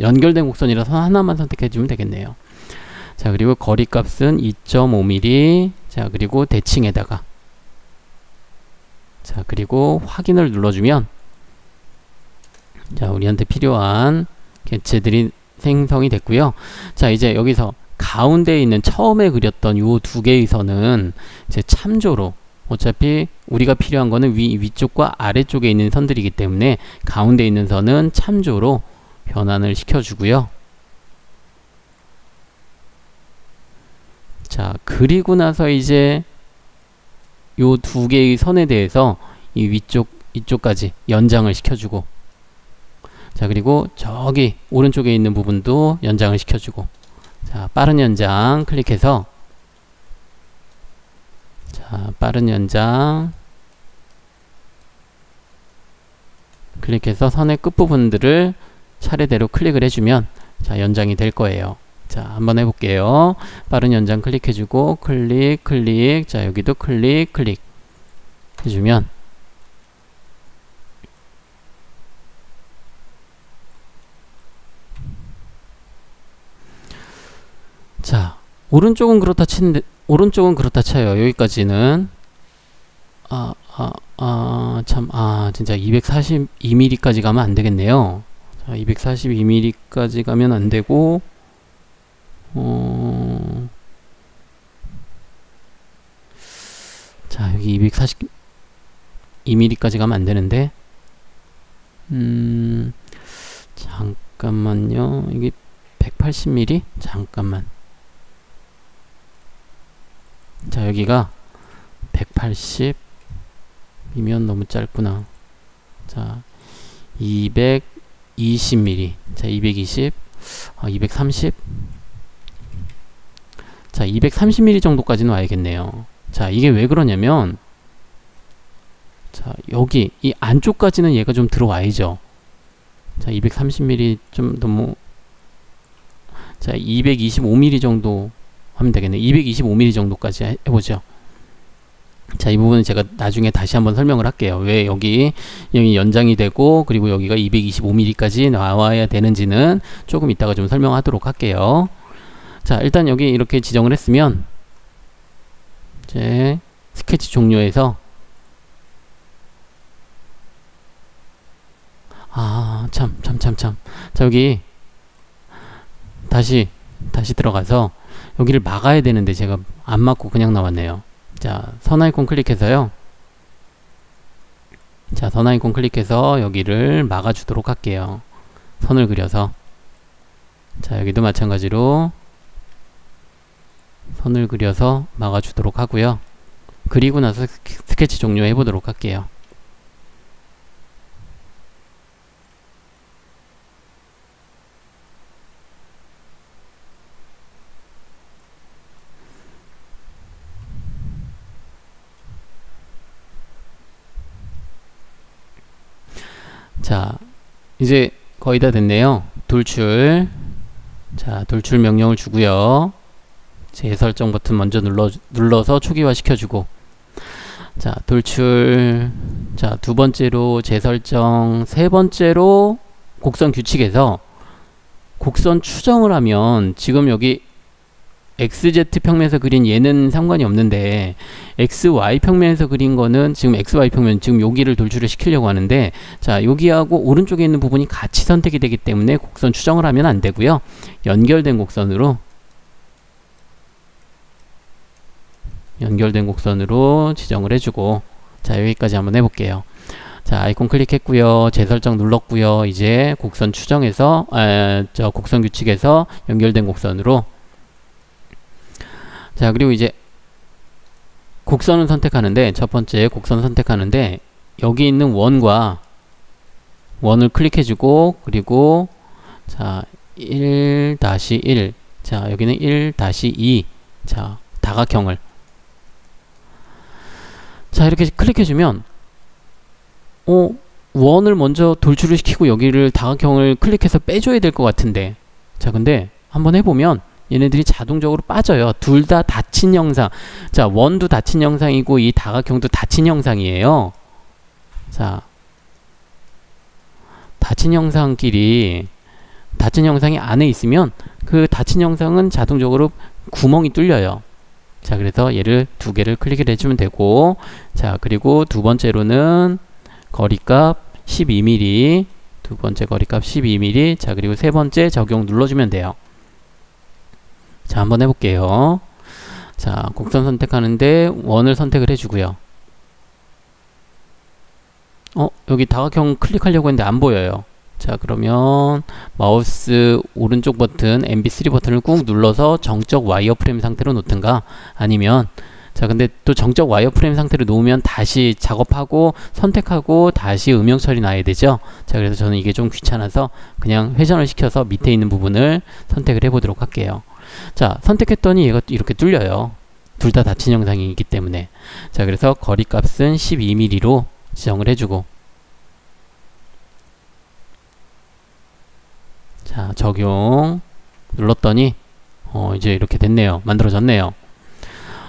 연결된 곡선이라서 하나만 선택해 주면 되겠네요. 자, 그리고 거리값은 2.5mm. 자, 그리고 대칭에다가, 자, 그리고 확인을 눌러주면, 자, 우리한테 필요한 객체들이 생성이 됐고요. 자, 이제 여기서 가운데에 있는 처음에 그렸던 요 두 개의 선은 이제 참조로, 어차피 우리가 필요한 거는 위쪽과 아래쪽에 있는 선들이기 때문에 가운데 있는 선은 참조로 변환을 시켜주고요. 자, 그리고 나서 이제 요 두 개의 선에 대해서 이 이쪽까지 연장을 시켜주고, 자, 그리고 저기 오른쪽에 있는 부분도 연장을 시켜주고, 자, 빠른 연장 클릭해서, 자, 빠른 연장 클릭해서 선의 끝부분들을 차례대로 클릭을 해주면, 자, 연장이 될 거예요. 자, 한번 해볼게요. 빠른 연장 클릭해주고, 클릭, 클릭, 자, 여기도 클릭, 클릭 해주면, 자, 오른쪽은 그렇다 치는데, 오른쪽은 그렇다 쳐요. 여기까지는. 진짜 242mm까지 가면 안 되겠네요. 자, 242mm까지 가면 안 되고, 자, 여기 242mm까지 가면 안 되는데, 잠깐만요. 이게 180mm? 잠깐만. 자, 여기가 180이면 너무 짧구나. 자, 220mm. 자, 220. 230. 자, 230mm 정도까지는 와야겠네요. 자, 이게 왜 그러냐면, 자, 여기 이 안쪽까지는 얘가 좀 들어와야죠. 자, 230mm 좀 너무, 자, 225mm 정도 하면 되겠네. 225mm 정도까지 해보죠. 자, 이 부분은 제가 나중에 다시 한번 설명을 할게요. 왜 여기 연장이 되고, 그리고 여기가 225mm까지 나와야 되는지는 조금 이따가 좀 설명하도록 할게요. 자, 일단 여기 이렇게 지정을 했으면, 이제 스케치 종료해서, 자, 여기 다시 들어가서 여기를 막아야 되는데 제가 안 막고 그냥 나왔네요. 자, 선 아이콘 클릭해서요. 자, 선 아이콘 클릭해서 여기를 막아주도록 할게요. 선을 그려서. 자, 여기도 마찬가지로 선을 그려서 막아주도록 하고요. 그리고 나서 스케치 종료해 보도록 할게요. 자, 이제 거의 다 됐네요. 돌출. 자, 돌출 명령을 주고요. 재설정 버튼 먼저 눌러서 초기화 시켜주고, 자, 돌출. 자, 두 번째로 재설정, 세 번째로 곡선 규칙에서 곡선 추정을 하면, 지금 여기 XZ 평면에서 그린 얘는 상관이 없는데, XY 평면에서 그린 거는 지금 XY 평면, 지금 여기를 돌출을 시키려고 하는데, 자, 여기하고 오른쪽에 있는 부분이 같이 선택이 되기 때문에 곡선 추정을 하면 안 되고요. 연결된 곡선으로 지정을 해주고, 자, 여기까지 한번 해볼게요. 자, 아이콘 클릭했고요. 재설정 눌렀고요. 이제 곡선 추정에서, 곡선 규칙에서 연결된 곡선으로, 자, 그리고 이제 곡선을 선택하는데, 첫 번째 곡선 선택하는데, 여기 있는 원을 클릭해주고, 그리고 자, 1-1, 자, 여기는 1-2, 자, 다각형을, 자, 이렇게 클릭해주면, 원을 먼저 돌출을 시키고 여기를 다각형을 클릭해서 빼줘야 될 것 같은데, 자, 근데 한번 해보면 얘네들이 자동적으로 빠져요. 둘 다 닫힌 형상. 자, 원도 닫힌 형상이고 이 다각형도 닫힌 형상이에요. 자, 닫힌 형상끼리 닫힌 영상이 안에 있으면 그 닫힌 영상은 자동적으로 구멍이 뚫려요. 자, 그래서 얘를 두 개를 클릭을 해주면 되고, 자, 그리고 두 번째로는 거리값 12mm, 두 번째 거리값 12mm, 자, 그리고 세 번째 적용 눌러주면 돼요. 자, 한번 해볼게요. 자, 곡선 선택하는데 원을 선택을 해주고요. 여기 다각형 클릭하려고 했는데 안 보여요. 자, 그러면 마우스 오른쪽 버튼 MB3 버튼을 꾹 눌러서 정적 와이어프레임 상태로 놓든가, 아니면 자, 근데 또 정적 와이어프레임 상태로 놓으면 다시 작업하고 선택하고 다시 음영 처리 놔야 되죠. 자, 그래서 저는 이게 좀 귀찮아서 그냥 회전을 시켜서 밑에 있는 부분을 선택을 해 보도록 할게요. 자, 선택했더니 얘가 이렇게 뚫려요. 둘 다 닫힌 영상이기 때문에. 자, 그래서 거리값은 12mm로 지정을 해주고, 자, 적용 눌렀더니 이제 이렇게 됐네요. 만들어졌네요.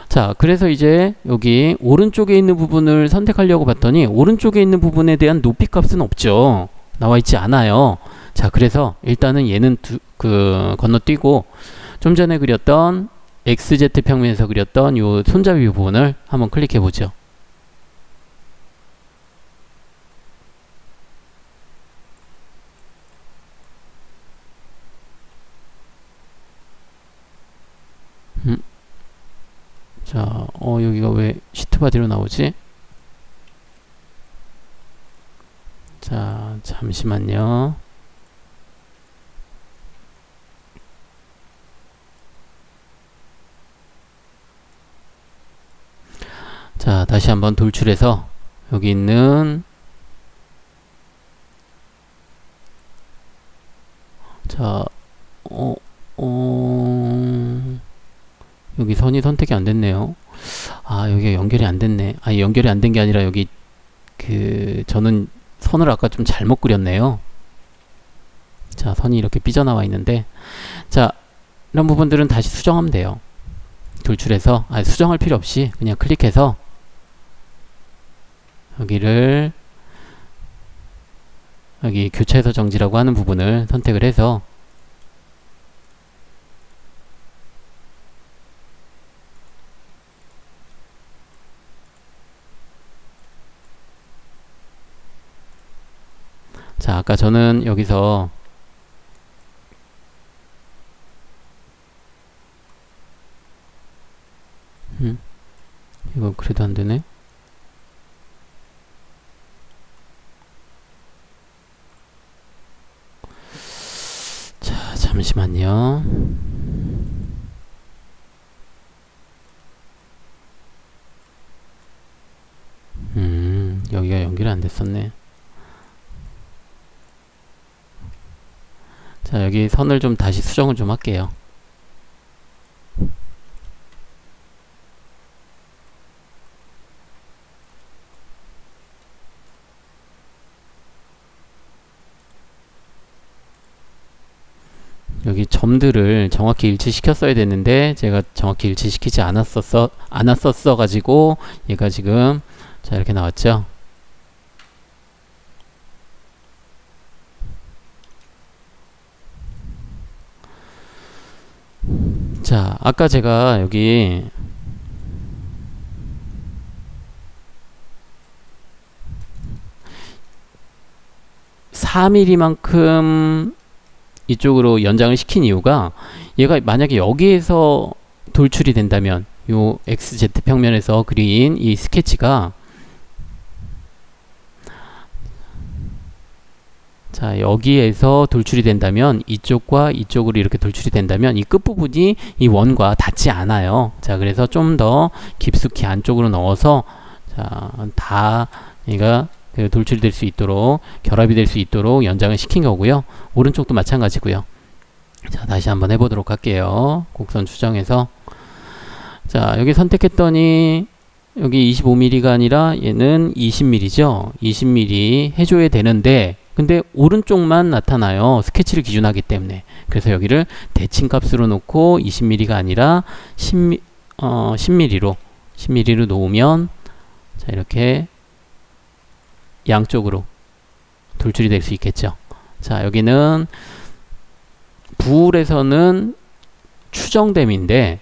자, 그래서 이제 여기 오른쪽에 있는 부분을 선택하려고 봤더니 오른쪽에 있는 부분에 대한 높이 값은 없죠. 나와 있지 않아요. 자, 그래서 일단은 얘는 건너뛰고 좀 전에 그렸던 XZ 평면에서 그렸던 요 손잡이 부분을 한번 클릭해 보죠. 자, 여기가 왜 시트바디로 나오지? 자, 잠시만요. 자, 다시 한번 돌출해서 여기 있는, 자, 여기 선이 선택이 안 됐네요. 아, 여기가 연결이 안 됐네. 아, 연결이 안 된 게 아니라 여기 저는 선을 아까 좀 잘못 그렸네요. 자, 선이 이렇게 삐져나와 있는데, 자, 이런 부분들은 다시 수정하면 돼요. 돌출해서, 수정할 필요 없이 그냥 클릭해서 여기를, 여기 교차해서 정지라고 하는 부분을 선택을 해서, 자, 아까 저는 여기서 이거 그래도 안 되네. 자, 잠시만요. 여기가 연결이 안 됐었네. 자, 여기 선을 좀 다시 수정을 좀 할게요. 여기 점들을 정확히 일치시켰어야 됐는데 제가 정확히 일치시키지 않았었어 가지고 얘가 지금, 자, 이렇게 나왔죠. 자, 아까 제가 여기 (4mm만큼) 이쪽으로 연장을 시킨 이유가, 얘가 만약에 여기에서 돌출이 된다면, 요 XZ 평면에서 그린 이 스케치가, 자, 여기에서 돌출이 된다면, 이쪽과 이쪽으로 이렇게 돌출이 된다면 이 끝부분이 이 원과 닿지 않아요. 자, 그래서 좀 더 깊숙이 안쪽으로 넣어서, 자, 다 얘가 돌출이 될 수 있도록, 결합이 될 수 있도록 연장을 시킨 거고요. 오른쪽도 마찬가지고요. 자, 다시 한번 해보도록 할게요. 곡선 추정해서, 자, 여기 선택했더니 여기 25mm가 아니라 얘는 20mm죠. 20mm 해줘야 되는데, 근데 오른쪽만 나타나요. 스케치를 기준하기 때문에. 그래서 여기를 대칭값으로 놓고 20mm가 아니라 10mm로 놓으면, 자, 이렇게 양쪽으로 돌출이 될 수 있겠죠. 자, 여기는 부울에서는 추정됨인데,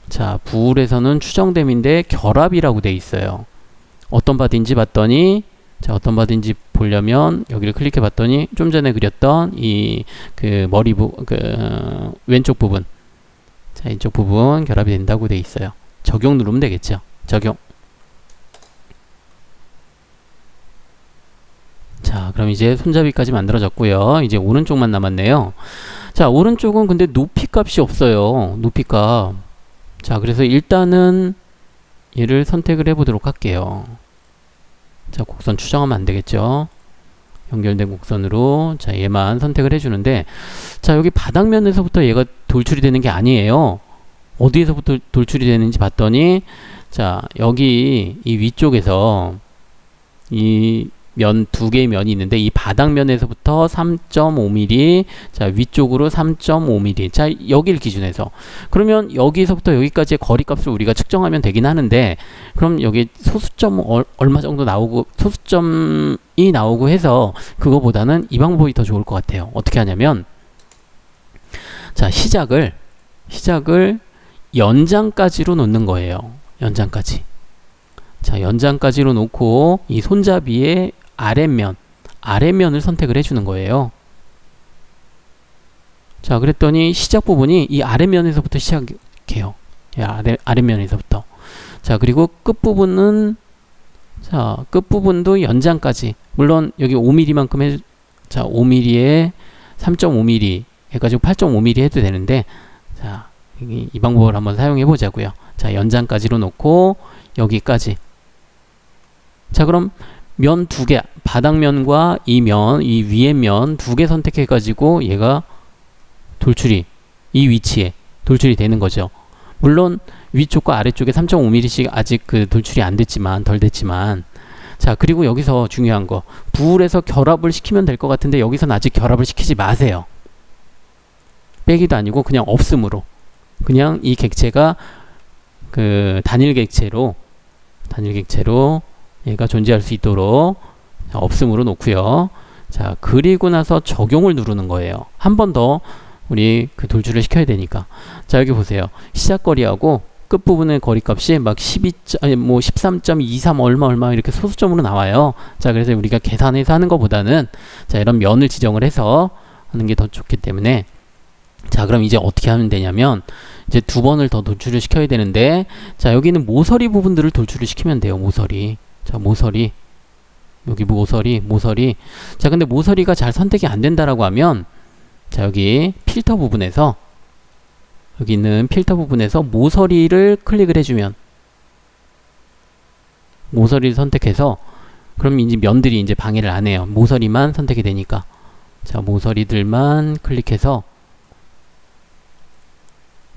자, 부울에서는 추정됨인데 결합이라고 돼 있어요. 어떤 바디인지 봤더니, 자, 어떤 바디인지 보려면 여기를 클릭해 봤더니 좀 전에 그렸던 이 그 왼쪽 부분, 자, 이쪽 부분 결합이 된다고 돼 있어요. 적용 누르면 되겠죠. 적용. 자, 그럼 이제 손잡이까지 만들어졌고요. 이제 오른쪽만 남았네요. 자, 오른쪽은 근데 높이 값이 없어요. 높이 값. 자, 그래서 일단은 얘를 선택을 해보도록 할게요. 자, 곡선 추정하면 안 되겠죠. 연결된 곡선으로, 자, 얘만 선택을 해주는데, 자, 여기 바닥면에서부터 얘가 돌출이 되는 게 아니에요. 어디에서부터 돌출이 되는지 봤더니, 자, 여기 이 위쪽에서 이 면, 두 개의 면이 있는데, 이 바닥면에서부터 3.5mm, 자, 위쪽으로 3.5mm. 자, 여기를 기준해서. 그러면 여기서부터 여기까지의 거리값을 우리가 측정하면 되긴 하는데, 그럼 여기 소수점 얼마 정도 나오고, 소수점이 나오고 해서, 그거보다는 이 방법이 더 좋을 것 같아요. 어떻게 하냐면, 자, 시작을 연장까지로 놓는 거예요. 연장까지. 자, 연장까지로 놓고, 이 손잡이의 아랫면을 선택을 해주는 거예요. 자, 그랬더니 시작 부분이 이 아랫면에서부터 시작해요. 아랫면에서부터. 자, 그리고 끝부분은, 자, 끝부분도 연장까지. 물론 여기 5mm만큼 자, 5mm에 3.5mm 해가지고 8.5mm 해도 되는데, 자, 이 방법을 한번 사용해 보자고요. 자, 연장까지로 놓고 여기까지. 자, 그럼 면 두 개, 바닥면과 이 위에 면 두 개 선택해가지고 얘가 이 위치에 돌출이 되는 거죠. 물론 위쪽과 아래쪽에 3.5mm씩 아직 그 돌출이 안 됐지만, 덜 됐지만, 자, 그리고 여기서 중요한 거, 부울에서 결합을 시키면 될 것 같은데 여기서는 아직 결합을 시키지 마세요. 빼기도 아니고 그냥 없음으로, 그냥 이 객체가 그 단일 객체로 얘가 존재할 수 있도록, 자, 없음으로 놓고요. 자, 그리고 나서 적용을 누르는 거예요. 한 번 더 우리 그 돌출을 시켜야 되니까. 자, 여기 보세요. 시작거리하고 끝부분의 거리값이 막 13.23 얼마 이렇게 소수점으로 나와요. 자, 그래서 우리가 계산해서 하는 것보다는, 자, 이런 면을 지정을 해서 하는 게 더 좋기 때문에, 자, 그럼 이제 어떻게 하면 되냐면, 이제 두 번을 더 돌출을 시켜야 되는데, 자, 여기는 모서리 부분들을 돌출을 시키면 돼요. 모서리. 자, 모서리. 여기 모서리. 자, 근데 모서리가 잘 선택이 안 된다라고 하면, 자, 여기 필터 부분에서, 여기 있는 필터 부분에서 모서리를 클릭을 해주면, 모서리를 선택해서, 그럼 이제 면들이 이제 방해를 안 해요. 모서리만 선택이 되니까. 자, 모서리들만 클릭해서,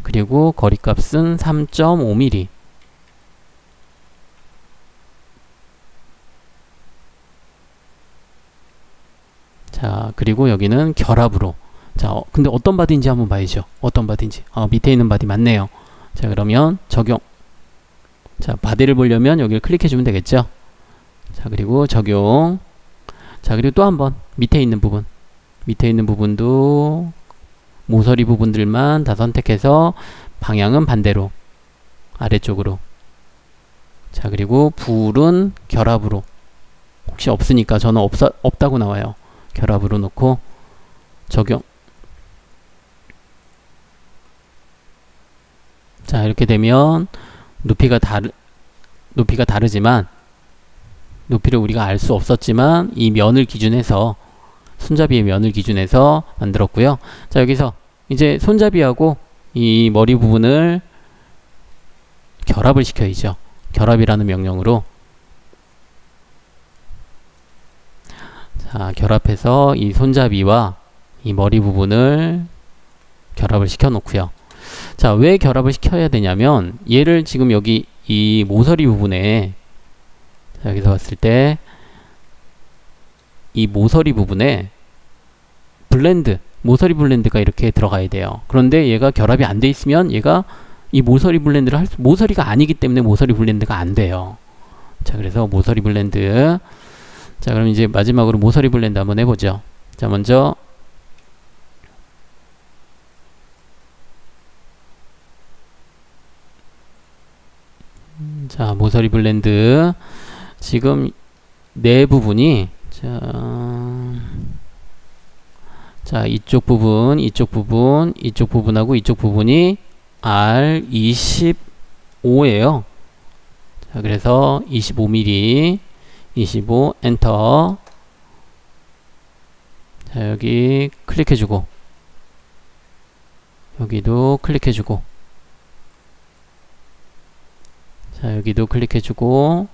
그리고 거리값은 3.5mm. 자, 그리고 여기는 결합으로. 자, 근데 어떤 바디인지 한번 봐야죠. 어떤 바디인지. 밑에 있는 바디 맞네요. 자, 그러면 적용. 자, 바디를 보려면 여기를 클릭해주면 되겠죠. 자, 그리고 적용. 자, 그리고 또 한번 밑에 있는 부분도 모서리 부분들만 다 선택해서 방향은 반대로, 아래쪽으로. 자, 그리고 부울은 결합으로. 혹시 없으니까 저는 없다고 나와요. 결합으로 놓고 적용. 자, 이렇게 되면 높이가 다르지만, 높이를 우리가 알 수 없었지만 이 면을 기준해서, 손잡이의 면을 기준해서 만들었고요. 자, 여기서 이제 손잡이하고 이 머리 부분을 결합을 시켜야죠. 결합이라는 명령으로. 자, 결합해서 이 손잡이와 이 머리 부분을 결합을 시켜 놓고요. 자, 왜 결합을 시켜야 되냐면, 얘를 지금 여기 이 모서리 부분에, 자, 여기서 봤을 때 이 모서리 부분에 모서리 블렌드가 이렇게 들어가야 돼요. 그런데 얘가 결합이 안 돼 있으면 얘가 이 모서리 블렌드를 모서리가 아니기 때문에 모서리 블렌드가 안 돼요. 자, 그래서 모서리 블렌드. 자, 그럼 이제 마지막으로 모서리 블렌드 한번 해보죠. 자, 먼저 모서리 블렌드. 지금 네 부분이 자 이쪽 부분, 이쪽 부분, 이쪽 부분하고 이쪽 부분이 R25예요. 자, 그래서 25mm, 25 엔터. 자, 여기 클릭해주고, 여기도 클릭해주고, 자, 여기도 클릭해주고,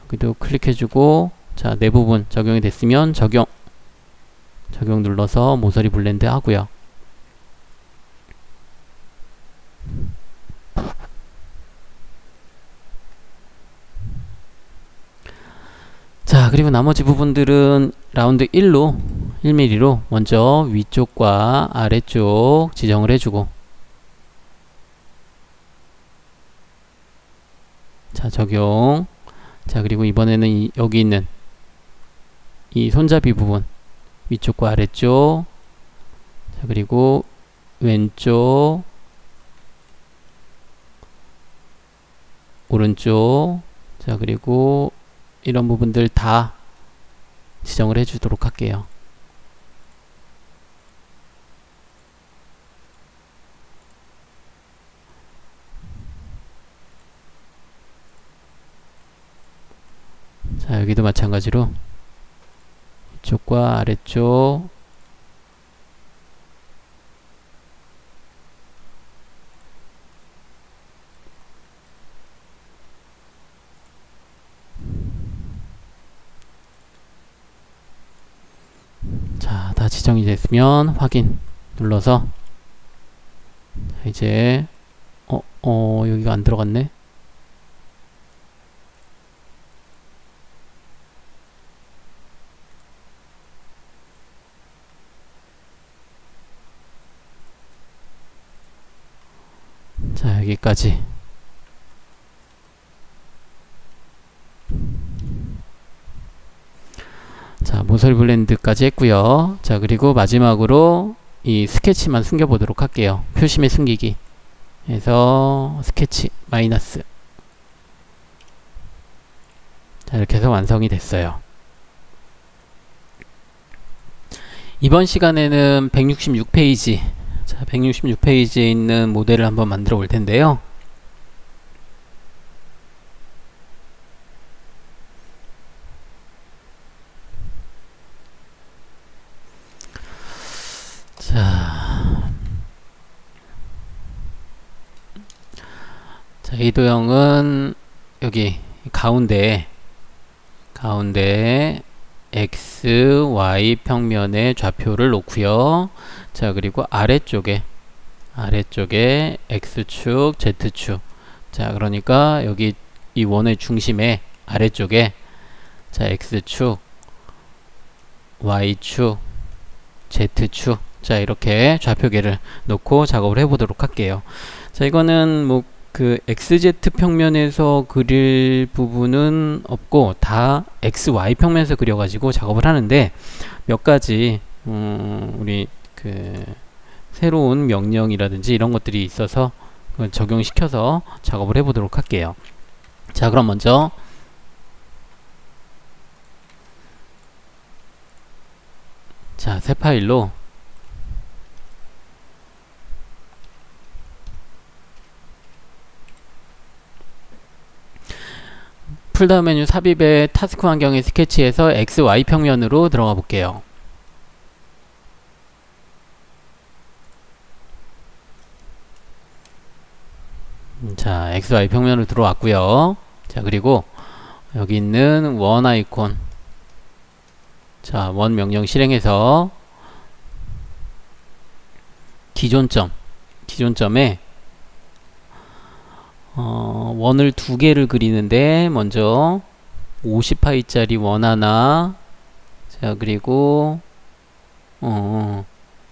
여기도 클릭해주고, 자, 네 부분 적용이 됐으면 적용 눌러서 모서리 블렌드 하고요. 자, 그리고 나머지 부분들은 라운드 1mm로 먼저 위쪽과 아래쪽 지정을 해주고, 자, 적용. 자, 그리고 이번에는 여기 있는 이 손잡이 부분 위쪽과 아래쪽, 자, 그리고 왼쪽, 오른쪽, 자, 그리고 이런 부분들 다 지정을 해주도록 할게요. 자, 여기도 마찬가지로 이쪽과 아래쪽, 자, 다 지정이 됐으면 확인 눌러서, 자, 이제 여기가 안 들어갔네. 자, 여기까지. 자, 모서리 블렌드까지 했고요. 자, 그리고 마지막으로 이 스케치만 숨겨 보도록 할게요. 표심의 숨기기 해서 스케치 마이너스. 자, 이렇게 해서 완성이 됐어요. 이번 시간에는 166페이지, 자, 166페이지에 있는 모델을 한번 만들어 볼 텐데요. 자, 이 도형은 여기 가운데 X, Y 평면의 좌표를 놓고요. 자, 그리고 아래쪽에 X축, Z축. 자, 그러니까 여기 이 원의 중심에 아래쪽에, 자, X축, Y축, Z축. 자, 이렇게 좌표계를 놓고 작업을 해보도록 할게요. 자, 이거는 뭐 그 XZ 평면에서 그릴 부분은 없고 다 XY 평면에서 그려가지고 작업을 하는데, 몇 가지 우리 그 새로운 명령이라든지 이런 것들이 있어서 적용시켜서 작업을 해보도록 할게요. 자, 그럼 먼저 자, 새 파일로 풀다운 메뉴 삽입의 타스크 환경의 스케치에서 XY 평면으로 들어가 볼게요. 자, XY 평면으로 들어왔고요. 자, 그리고 여기 있는 원 아이콘, 자, 원 명령 실행해서 기존점에 원을 두 개를 그리는데, 먼저 50파이짜리 원 하나, 자, 그리고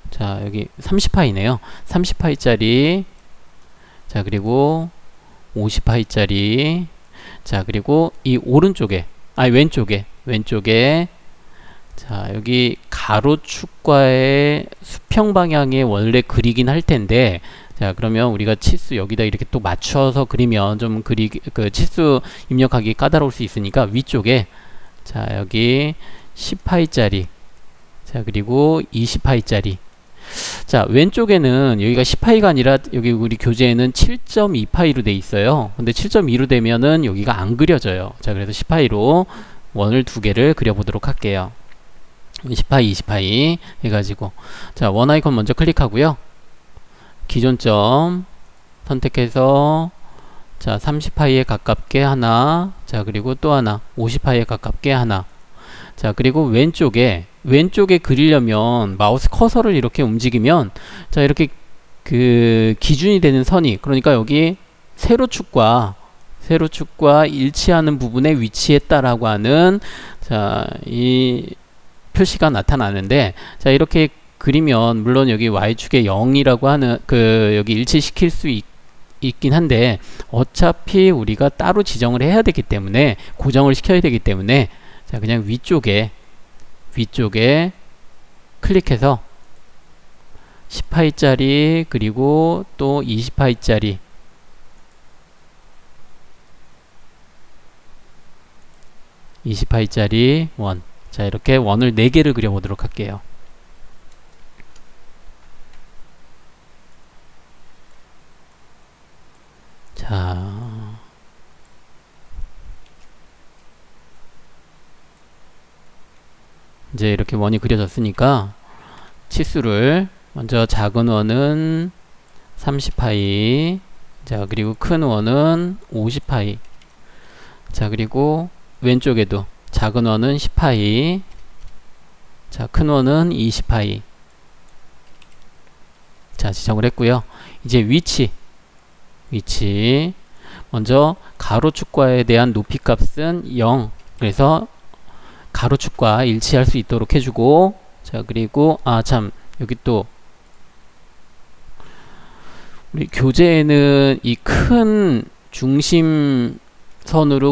자, 여기 30파이네요 30파이짜리, 자, 그리고 50파이짜리, 자, 그리고 이 오른쪽에, 왼쪽에, 자, 여기 가로축과의 수평 방향에 원래 그리긴 할 텐데, 자, 그러면 우리가 치수 여기다 이렇게 또 맞춰서 그리면 좀 그 치수 입력하기 까다로울 수 있으니까 위쪽에, 자, 여기 10파이짜리, 자, 그리고 20파이짜리. 자, 왼쪽에는 여기가 10파이가 아니라 여기 우리 교재에는 7.2파이로 돼 있어요. 근데 7.2로 되면은 여기가 안 그려져요. 자, 그래서 10파이로 원을 두 개를 그려보도록 할게요. 10파이, 20파이 해가지고, 자, 원 아이콘 먼저 클릭하고요. 기존점 선택해서, 자, 30파이에 가깝게 하나, 자, 그리고 또 하나, 50파이에 가깝게 하나. 자, 그리고 왼쪽에 그리려면 마우스 커서를 이렇게 움직이면, 자, 이렇게 그 기준이 되는 선이, 그러니까 여기 세로축과 일치하는 부분에 위치했다라고 하는, 자, 이 표시가 나타나는데, 자, 이렇게 그리면 물론 여기 y축에 0이라고 하는 여기 일치시킬 수 있긴 한데, 어차피 우리가 따로 지정을 해야 되기 때문에, 고정을 시켜야 되기 때문에, 자, 그냥 위쪽에 클릭해서 10파이짜리 그리고 또 20파이짜리, 원. 자, 이렇게 원을 4개를 그려보도록 할게요. 자, 이제 이렇게 원이 그려졌으니까 치수를 먼저 작은 원은 30파이, 자, 그리고 큰 원은 50파이, 자, 그리고 왼쪽에도 작은 원은 10파이, 자, 큰 원은 20파이. 자, 지정을 했고요. 이제 위치 먼저 가로축과에 대한 높이 값은 0, 그래서 가로축과 일치할 수 있도록 해주고, 자, 그리고 참, 여기 또 우리 교재에는 이 큰 중심선으로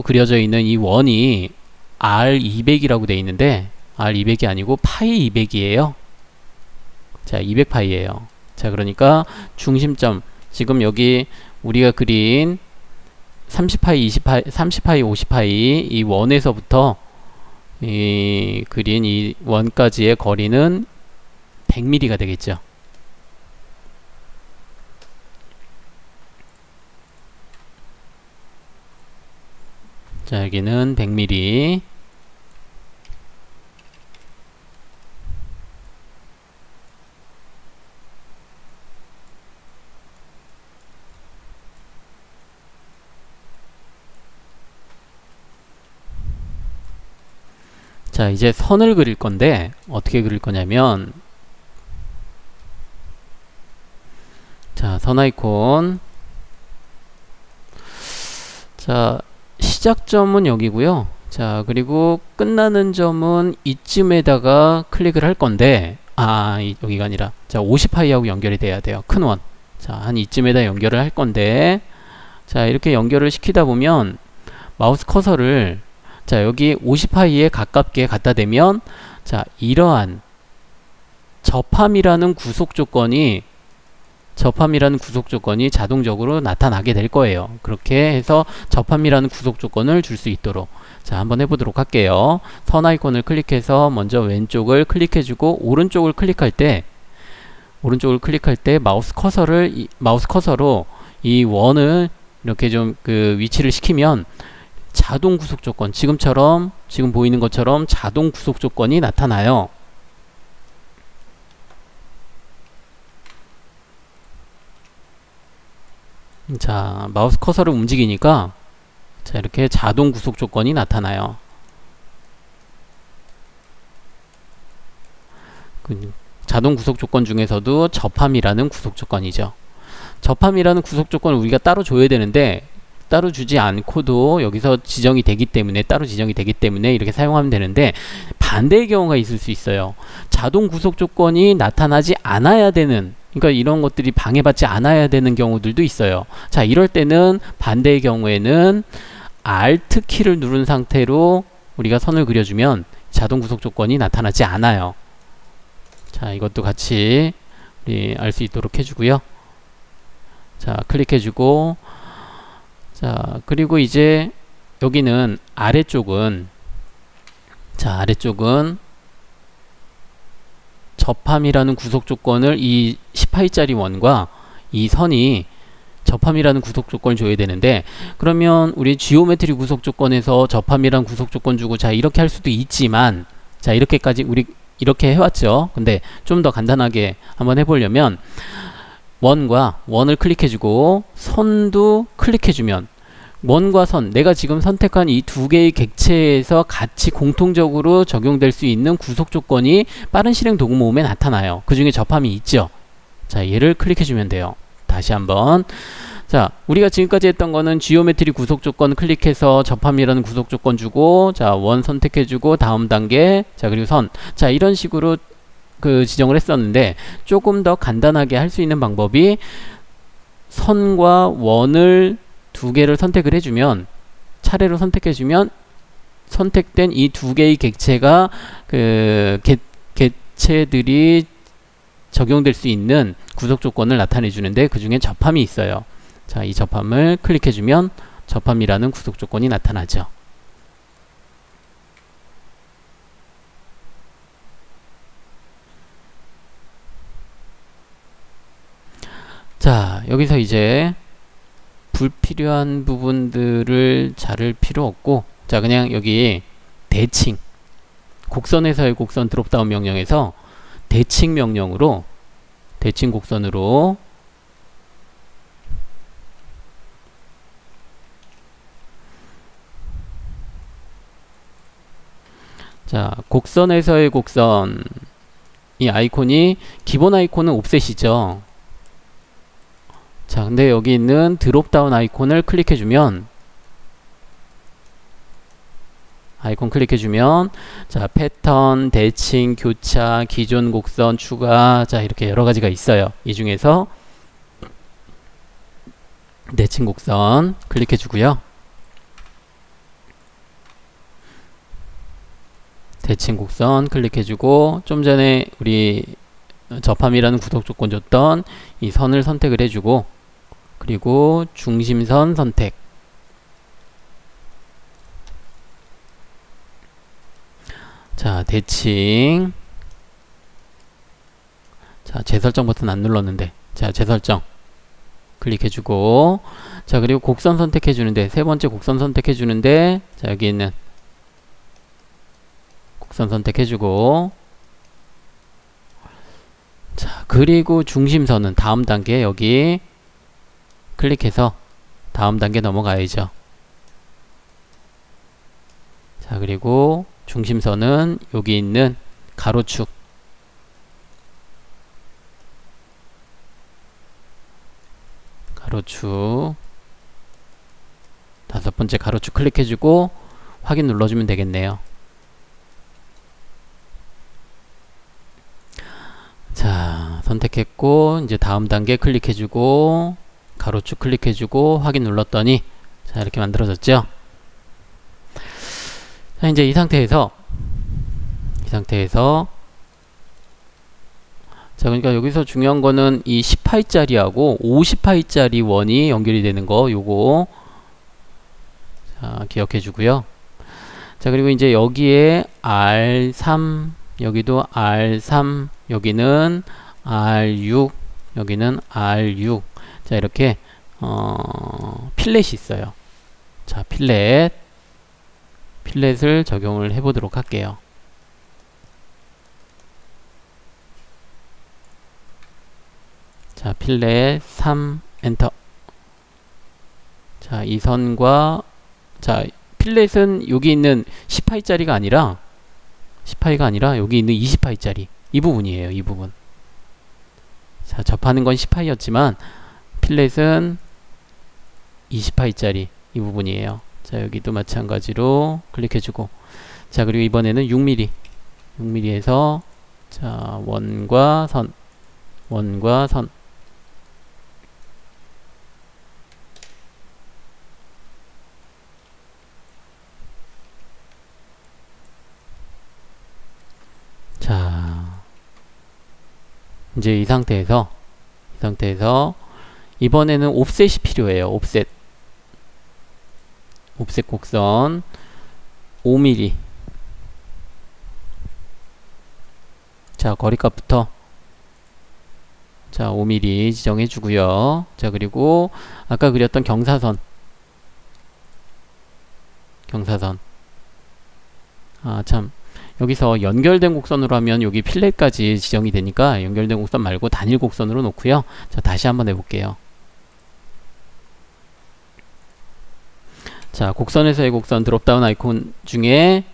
그려져 있는 이 원이 R200이라고 되어 있는데, R200이 아니고 파이 200이에요. 자, 200파이예요. 자, 그러니까 중심점, 지금 여기 우리가 그린 30파이, 20파이, 30파이, 50파이 이 원에서부터 이 그린 이 원까지의 거리는 100mm가 되겠죠. 자, 여기는 100mm. 자, 이제 선을 그릴 건데 어떻게 그릴 거냐면, 자, 선 아이콘, 자, 시작점은 여기고요. 자, 그리고 끝나는 점은 이쯤에다가 클릭을 할 건데, 여기가 아니라, 자, 50파이하고 연결이 돼야 돼요. 큰 원. 자, 한 이쯤에다 연결을 할 건데, 자, 이렇게 연결을 시키다 보면 마우스 커서를, 자, 여기 50파이에 가깝게 갖다 대면, 자, 이러한 접함이라는 구속 조건이 자동적으로 나타나게 될 거예요. 그렇게 해서 접함이라는 구속 조건을 줄 수 있도록, 자, 한번 해보도록 할게요. 선 아이콘을 클릭해서 먼저 왼쪽을 클릭해주고, 오른쪽을 클릭할 때 마우스 커서로 이 원을 이렇게 좀 그 위치를 시키면 자동 구속 조건, 지금 보이는 것처럼 자동 구속 조건이 나타나요. 자, 마우스 커서를 움직이니까, 자, 이렇게 자동 구속 조건이 나타나요. 자동 구속 조건 중에서도 접함이라는 구속 조건이죠. 접함이라는 구속 조건을 우리가 따로 줘야 되는데, 따로 주지 않고도 여기서 따로 지정이 되기 때문에 이렇게 사용하면 되는데, 반대의 경우가 있을 수 있어요. 자동 구속 조건이 나타나지 않아야 되는, 그러니까 이런 것들이 방해받지 않아야 되는 경우들도 있어요. 자, 이럴 때는 반대의 경우에는 Alt 키를 누른 상태로 우리가 선을 그려주면 자동 구속 조건이 나타나지 않아요. 자, 이것도 같이 우리 알 수 있도록 해주고요. 자, 클릭해주고, 자, 그리고 이제 여기는 아래쪽은, 자, 아래쪽은 접함이라는 구속 조건을 이 10파이짜리 원과 이 선이 접함이라는 구속 조건을 줘야 되는데, 그러면 우리 지오메트리 구속 조건에서 접함이라는 구속 조건 주고, 자, 이렇게 할 수도 있지만, 자, 이렇게까지 우리 이렇게 해왔죠. 근데 좀 더 간단하게 한번 해보려면, 원과 원을 클릭해주고 선도 클릭해주면, 원과 선, 내가 지금 선택한 이 두 개의 객체에서 같이 공통적으로 적용될 수 있는 구속 조건이 빠른 실행 도구 모음에 나타나요. 그 중에 접함이 있죠. 자, 얘를 클릭해주면 돼요. 다시 한번. 자, 우리가 지금까지 했던 거는 지오메트리 구속 조건 클릭해서 접함이라는 구속 조건 주고, 자, 원 선택해주고 다음 단계, 자, 그리고 선. 자, 이런 식으로 그 지정을 했었는데, 조금 더 간단하게 할 수 있는 방법이 선과 원을 두 개를 선택을 해주면, 차례로 선택해주면 선택된 이 두 개의 객체가 그 객체들이 적용될 수 있는 구속 조건을 나타내 주는데, 그 중에 접함이 있어요. 자, 이 접함을 클릭해주면 접함이라는 구속 조건이 나타나죠. 자, 여기서 이제 불필요한 부분들을 자를 필요 없고, 자, 그냥 여기 대칭, 곡선에서의 곡선 드롭다운 명령에서 대칭 명령으로, 대칭 곡선으로, 자, 곡선에서의 곡선, 이 아이콘이 기본 아이콘은 옵셋이죠. 자, 근데 여기 있는 드롭다운 아이콘을 클릭해주면, 아이콘 클릭해주면, 자, 패턴, 대칭, 교차, 기존 곡선, 추가, 자, 이렇게 여러 가지가 있어요. 이 중에서 대칭 곡선 클릭해주고요. 대칭 곡선 클릭해주고, 좀 전에 우리 접함이라는 구속 조건 줬던 이 선을 선택을 해주고, 그리고 중심선 선택. 자, 대칭. 자, 재설정 버튼 안 눌렀는데, 자, 재설정 클릭해주고, 자, 그리고 곡선 선택해주는데, 세 번째 곡선 선택해주는데, 자, 여기 있는 곡선 선택해주고, 자, 그리고 중심선은 다음 단계 여기 클릭해서 다음 단계 넘어가야죠. 자, 그리고 중심선은 여기 있는 가로축, 가로축 다섯 번째 가로축 클릭해주고 확인 눌러주면 되겠네요. 자, 선택했고 이제 다음 단계 클릭해주고 가로축 클릭해주고 확인 눌렀더니, 자, 이렇게 만들어졌죠. 자, 이제 이 상태에서 자, 그러니까 여기서 중요한 거는 이 10파이짜리하고 50파이짜리 원이 연결이 되는 거, 요거 자, 기억해 주고요. 자, 그리고 이제 여기에 R3, 여기도 R3, 여기는 R6, 여기는 R6. 자, 이렇게 필렛이 있어요. 자, 필렛을 적용을 해 보도록 할게요. 자, 필렛 3 엔터. 자, 이 선과, 자, 필렛은 여기 있는 10파이짜리가 아니라 10파이가 아니라 여기 있는 20파이짜리 이 부분이에요. 이 부분. 자, 접하는 건 10파이였지만 필렛은 20파이짜리 이 부분이에요. 자, 여기도 마찬가지로 클릭해주고, 자, 그리고 이번에는 6mm에서 자, 원과 선, 자, 이제 이 상태에서 이번에는 옵셋이 필요해요. 옵셋 곡선 5mm. 자, 거리값부터 자 5mm 지정해 주고요. 자, 그리고 아까 그렸던 경사선 아 참, 여기서 연결된 곡선으로 하면 여기 필렛까지 지정이 되니까 연결된 곡선 말고 단일 곡선으로 놓고요. 자, 다시 한번 해볼게요. 자, 곡선에서의 곡선 드롭다운 아이콘 중에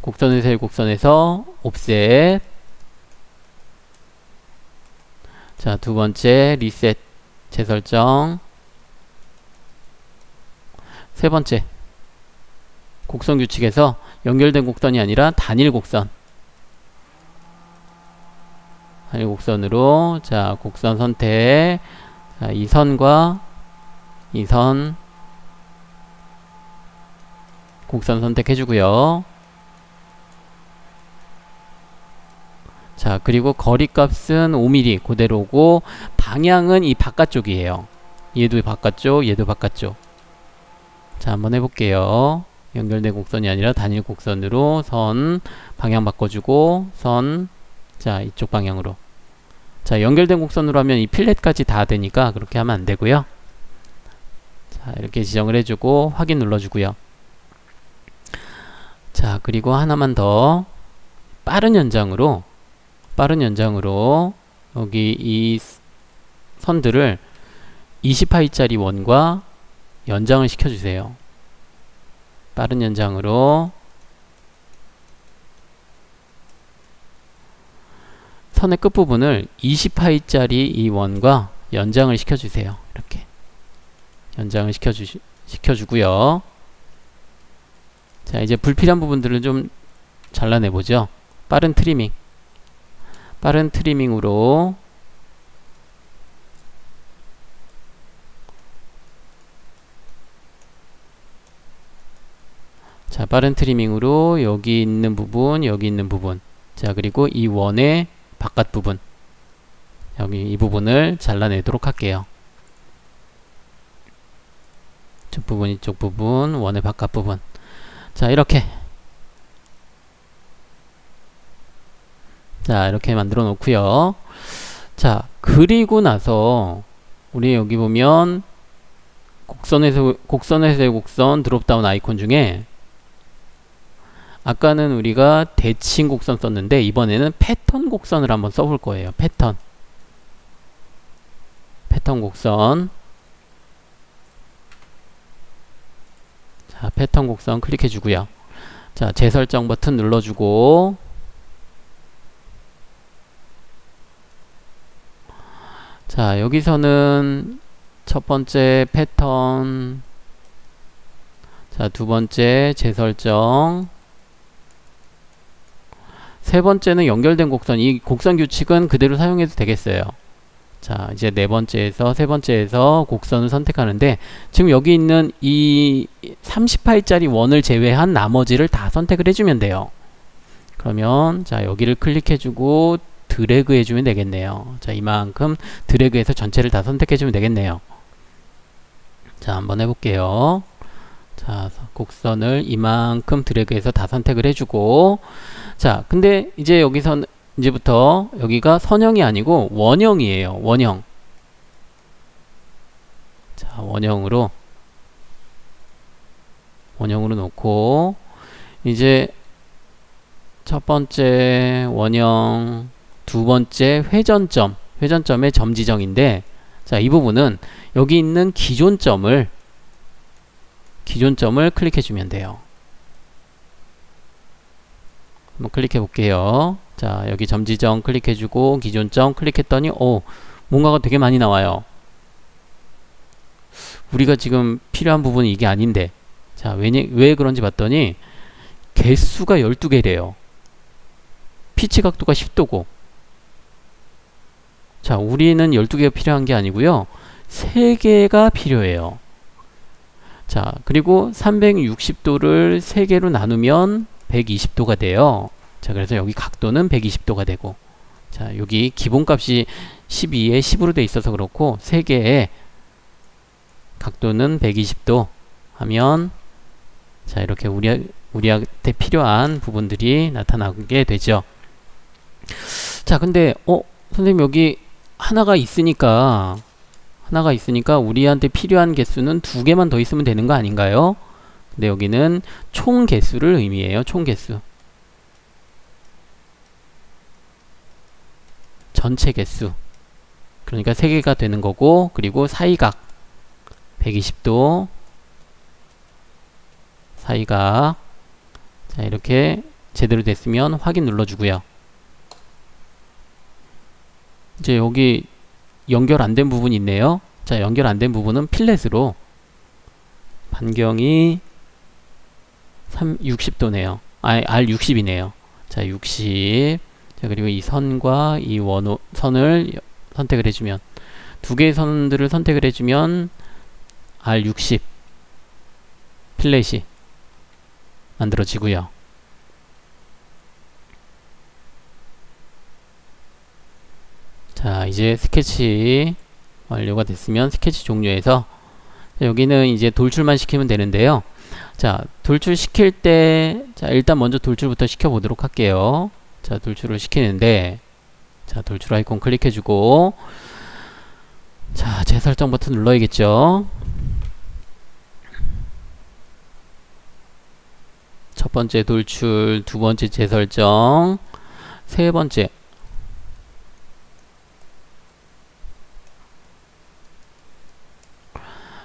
곡선에서의 곡선에서 옵셋. 자, 두 번째 리셋 재설정. 세 번째 곡선 규칙에서 연결된 곡선이 아니라 단일 곡선으로 자 곡선 선택. 자, 이 선과 이 선 곡선 선택해 주고요. 자, 그리고 거리값은 5mm 그대로고 방향은 이 바깥쪽이에요. 얘도 바깥쪽, 얘도 바깥쪽. 자, 한번 해볼게요. 연결된 곡선이 아니라 단일 곡선으로 선 방향 바꿔주고 선, 자 이쪽 방향으로. 자, 연결된 곡선으로 하면 이 필렛까지 다 되니까 그렇게 하면 안 되고요. 자, 이렇게 지정을 해주고 확인 눌러주고요. 자, 그리고 하나만 더 빠른 연장으로 여기 이 선들을 20파이짜리 원과 연장을 시켜주세요. 빠른 연장으로 선의 끝부분을 20파이짜리 이 원과 연장을 시켜주세요. 이렇게 연장을 시켜주고요. 자, 이제 불필요한 부분들을 좀 잘라내보죠. 빠른 트리밍으로 자, 빠른 트리밍으로 여기 있는 부분, 여기 있는 부분. 자, 그리고 이 원의 바깥 부분. 여기 이 부분을 잘라내도록 할게요. 이쪽 부분, 이쪽 부분, 원의 바깥 부분. 자, 이렇게. 자, 이렇게 만들어 놓고요. 자, 그리고 나서 우리 여기 보면 곡선에서의 곡선 드롭다운 아이콘 중에 아까는 우리가 대칭 곡선 썼는데 이번에는 패턴 곡선을 한번 써볼 거예요. 패턴 곡선. 자, 패턴 곡선 클릭해 주고요. 자, 재설정 버튼 눌러주고 자, 여기서는 첫 번째 패턴, 자, 두 번째 재설정, 세 번째는 연결된 곡선. 이 곡선 규칙은 그대로 사용해도 되겠어요. 자, 이제 네 번째에서 세 번째에서 곡선을 선택하는데 지금 여기 있는 이 30파이짜리 원을 제외한 나머지를 다 선택을 해주면 돼요. 그러면 자, 여기를 클릭해주고 드래그 해주면 되겠네요. 자, 이만큼 드래그해서 전체를 다 선택해주면 되겠네요. 자, 한번 해볼게요. 자, 곡선을 이만큼 드래그해서 다 선택을 해주고 자, 근데 이제 여기서 이제부터 여기가 선형이 아니고 원형이에요. 원형. 자, 원형으로 놓고 이제 첫 번째 원형, 두 번째 회전점의 점 지정인데 자, 이 부분은 여기 있는 기존점을 클릭해 주면 돼요. 한번 클릭해 볼게요. 자, 여기 점 지정 클릭해 주고 기존점 클릭했더니 뭔가가 되게 많이 나와요. 우리가 지금 필요한 부분이 이게 아닌데 자, 왜 그런지 봤더니 개수가 12개래요. 피치 각도가 10도고 자, 우리는 12개가 필요한 게 아니고요. 3개가 필요해요. 자, 그리고 360도를 3개로 나누면 120도가 돼요. 자, 그래서 여기 각도는 120도가 되고 자, 여기 기본값이 12에 10으로 돼 있어서 그렇고 3개의 각도는 120도 하면 자 이렇게 우리한테 필요한 부분들이 나타나게 되죠. 자 근데 선생님 여기 하나가 있으니까 우리한테 필요한 개수는 2개만 더 있으면 되는 거 아닌가요? 근데 여기는 총 개수를 의미해요. 총 개수. 전체 개수. 그러니까 3개가 되는 거고, 그리고 사이각 120도 사이각. 자 이렇게 제대로 됐으면 확인 눌러주고요. 이제 여기 연결 안 된 부분이 있네요. 자 연결 안 된 부분은 필렛으로 반경이 60도네요. R60이네요. 자 60. 자 그리고 이 선과 이 선을 선택을 해주면 2개의 선들을 선택을 해주면 R60 필렛이 만들어지고요. 자 이제 스케치 완료가 됐으면 스케치 종료해서 여기는 이제 돌출만 시키면 되는데요. 자 돌출 시킬 때 자 일단 먼저 돌출부터 시켜 보도록 할게요. 자 돌출을 시키는데 자 돌출 아이콘 클릭해주고 자 재설정 버튼 눌러야겠죠. 첫 번째 돌출, 두 번째 재설정, 세 번째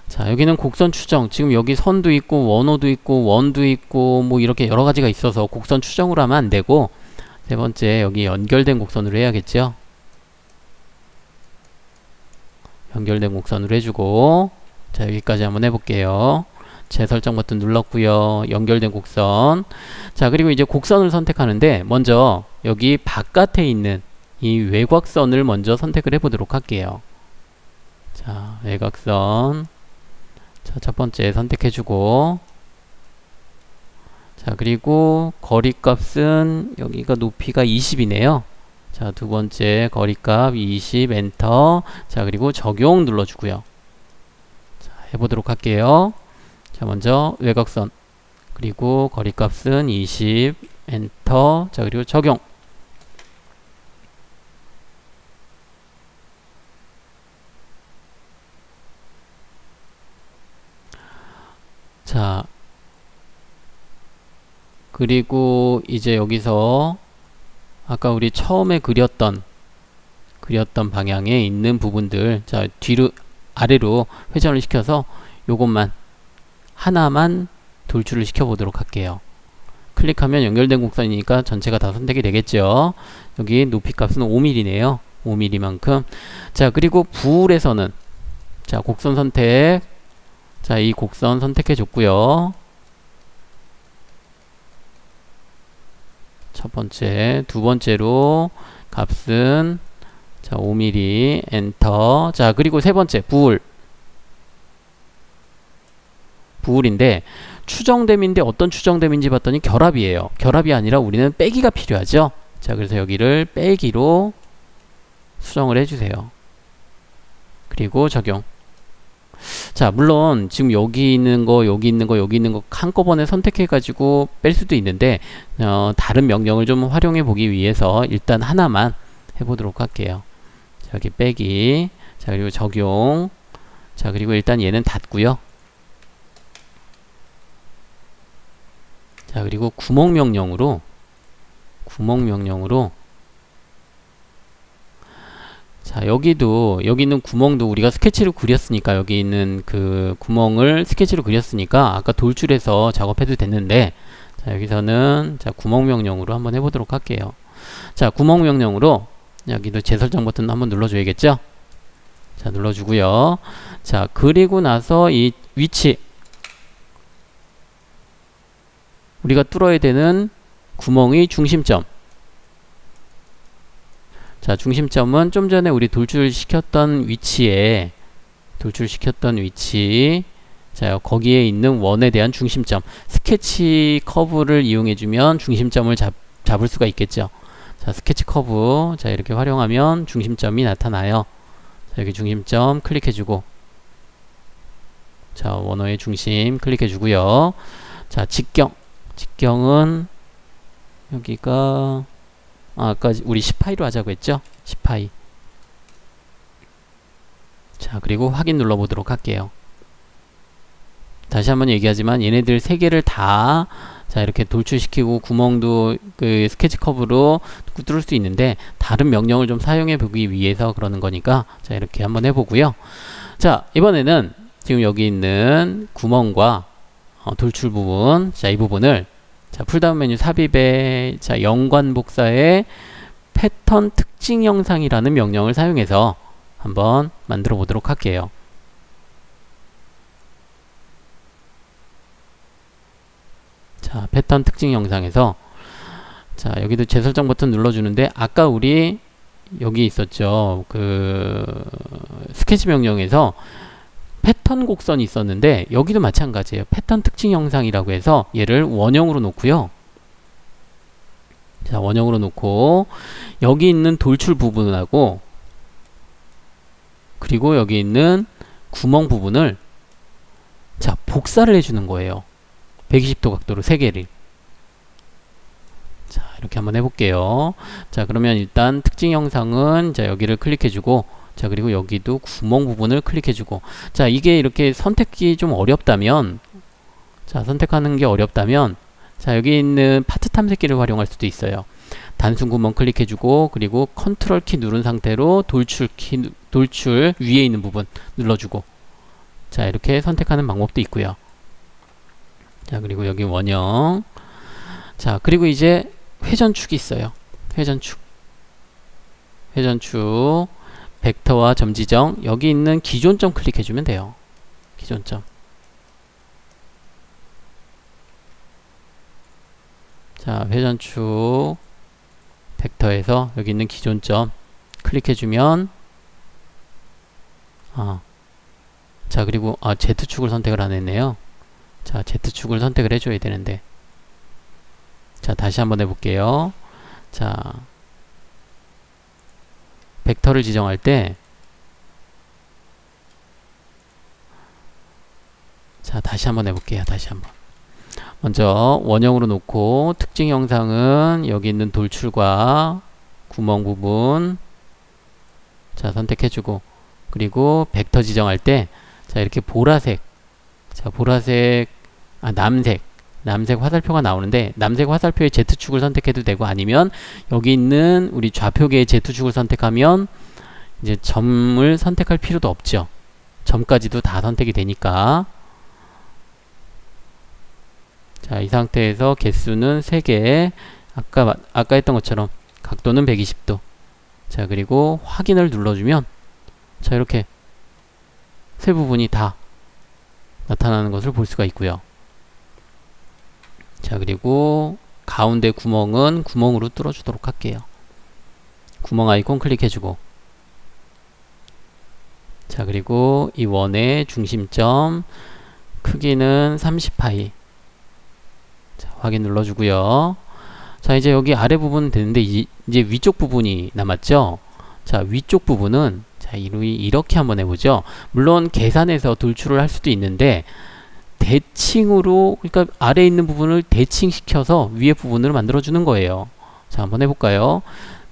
자 여기는 곡선 추정. 지금 여기 선도 있고 원호도 있고 원도 있고 뭐 이렇게 여러 가지가 있어서 곡선 추정으로 하면 안 되고 세 번째 여기 연결된 곡선으로 해야겠죠. 연결된 곡선으로 해주고 자 여기까지 한번 해볼게요. 재설정 버튼 눌렀고요. 연결된 곡선. 자 그리고 이제 곡선을 선택하는데 먼저 여기 바깥에 있는 이 외곽선을 먼저 선택을 해보도록 할게요. 자 외곽선 자 첫 번째 선택해주고 자 그리고 거리값은 여기가 높이가 20이네요. 자 두 번째 거리값 20 엔터. 자 그리고 적용 눌러주고요. 자 해보도록 할게요. 자 먼저 외곽선 그리고 거리값은 20 엔터. 자 그리고 적용. 자 그리고 이제 여기서 아까 우리 처음에 그렸던 방향에 있는 부분들 자 뒤로 아래로 회전을 시켜서 요것만 하나만 돌출을 시켜 보도록 할게요. 클릭하면 연결된 곡선이니까 전체가 다 선택이 되겠죠. 여기 높이 값은 5mm네요. 5mm만큼. 자 그리고 부울에서는 자 곡선 선택. 자 이 곡선 선택해 줬고요. 첫 번째, 두 번째로 값은 자 5mm 엔터. 자 그리고 세 번째 부울인데 추정됨인데 어떤 추정됨인지 봤더니 결합이에요. 결합이 아니라 우리는 빼기가 필요하죠. 자 그래서 여기를 빼기로 수정을 해주세요. 그리고 적용. 자 물론 지금 여기 있는 거 여기 있는 거 여기 있는 거 한꺼번에 선택해 가지고 뺄 수도 있는데 다른 명령을 좀 활용해 보기 위해서 일단 하나만 해보도록 할게요. 자, 여기 빼기. 자 그리고 적용. 자 그리고 일단 얘는 닫고요. 자 그리고 구멍 명령으로 자 여기 있는 구멍도 우리가 스케치로 그렸으니까 여기 있는 그 구멍을 스케치로 그렸으니까 아까 돌출해서 작업해도 됐는데 자 여기서는 자 구멍 명령으로 한번 해보도록 할게요. 자 구멍 명령으로 여기도 재설정 버튼 한번 눌러줘야겠죠. 자 눌러주고요. 자 그리고 나서 이 위치 우리가 뚫어야 되는 구멍의 중심점. 자 중심점은 좀 전에 우리 돌출시켰던 위치 자 거기에 있는 원에 대한 중심점 스케치 커브를 이용해주면 중심점을 잡을 수가 있겠죠. 자, 스케치 커브. 자, 이렇게 활용하면 중심점이 나타나요. 자, 여기 중심점 클릭해주고, 자, 원어의 중심 클릭해주고요. 자, 직경. 직경은 여기가 아까 우리 10파이로 하자고 했죠? 10파이. 자, 그리고 확인 눌러보도록 할게요. 다시 한번 얘기하지만 얘네들 세 개를 다 자, 이렇게 돌출시키고 구멍도 그 스케치 커브로 뚫을 수 있는데 다른 명령을 좀 사용해 보기 위해서 그러는 거니까 자, 이렇게 한번 해보고요. 자, 이번에는 지금 여기 있는 구멍과 돌출 부분, 자, 이 부분을 자, 풀다운 메뉴 삽입에 자, 연관 복사의 패턴 특징 형상이라는 명령을 사용해서 한번 만들어 보도록 할게요. 자, 패턴 특징 영상에서 자, 여기도 재설정 버튼 눌러주는데 아까 우리 여기 있었죠. 그 스케치 명령에서 패턴 곡선이 있었는데 여기도 마찬가지예요. 패턴 특징 영상이라고 해서 얘를 원형으로 놓고요. 자, 원형으로 놓고 여기 있는 돌출 부분하고 그리고 여기 있는 구멍 부분을 자, 복사를 해주는 거예요. 120도 각도로 3개를. 자, 이렇게 한번 해볼게요. 자, 그러면 일단 특징 형상은 자, 여기를 클릭해주고 자, 그리고 여기도 구멍 부분을 클릭해주고 자, 이게 이렇게 선택이 좀 어렵다면 자, 선택하는 게 어렵다면 자, 여기 있는 파트 탐색기를 활용할 수도 있어요. 단순 구멍 클릭해주고 그리고 컨트롤 키 누른 상태로 돌출 위에 있는 부분 눌러주고 자, 이렇게 선택하는 방법도 있고요. 자, 그리고 여기 원형. 자, 그리고 이제 회전축이 있어요. 회전축. 벡터와 점 지정. 여기 있는 기존점 클릭해주면 돼요. 기존점. 자, 회전축. 벡터에서 여기 있는 기존점 클릭해주면 자, 그리고 Z축을 선택을 안 했네요. 자, Z축을 선택을 해줘야 되는데 자, 다시 한번 해볼게요. 자, 벡터를 지정할 때 자, 다시 한번 해볼게요. 다시 한번 먼저 원형으로 놓고 특징 형상은 여기 있는 돌출과 구멍 부분 자, 선택해주고 그리고 벡터 지정할 때 자, 이렇게 보라색 자, 남색 화살표가 나오는데 남색 화살표의 Z축을 선택해도 되고 아니면 여기 있는 우리 좌표계의 Z축을 선택하면 이제 점을 선택할 필요도 없죠. 점까지도 다 선택이 되니까 자, 이 상태에서 개수는 3개 아까 했던 것처럼 각도는 120도 자, 그리고 확인을 눌러주면 자, 이렇게 세 부분이 다 나타나는 것을 볼 수가 있고요. 자, 그리고 가운데 구멍은 구멍으로 뚫어주도록 할게요. 구멍 아이콘 클릭해주고 자, 그리고 이 원의 중심점 크기는 30파이 자, 확인 눌러주고요. 자, 이제 여기 아래 부분 되는데 이제 위쪽 부분이 남았죠. 자, 위쪽 부분은 자, 이렇게 한번 해보죠. 물론 계산해서 돌출을 할 수도 있는데 대칭으로 그러니까 아래에 있는 부분을 대칭시켜서 위에 부분을 만들어주는 거예요. 자, 한번 해볼까요?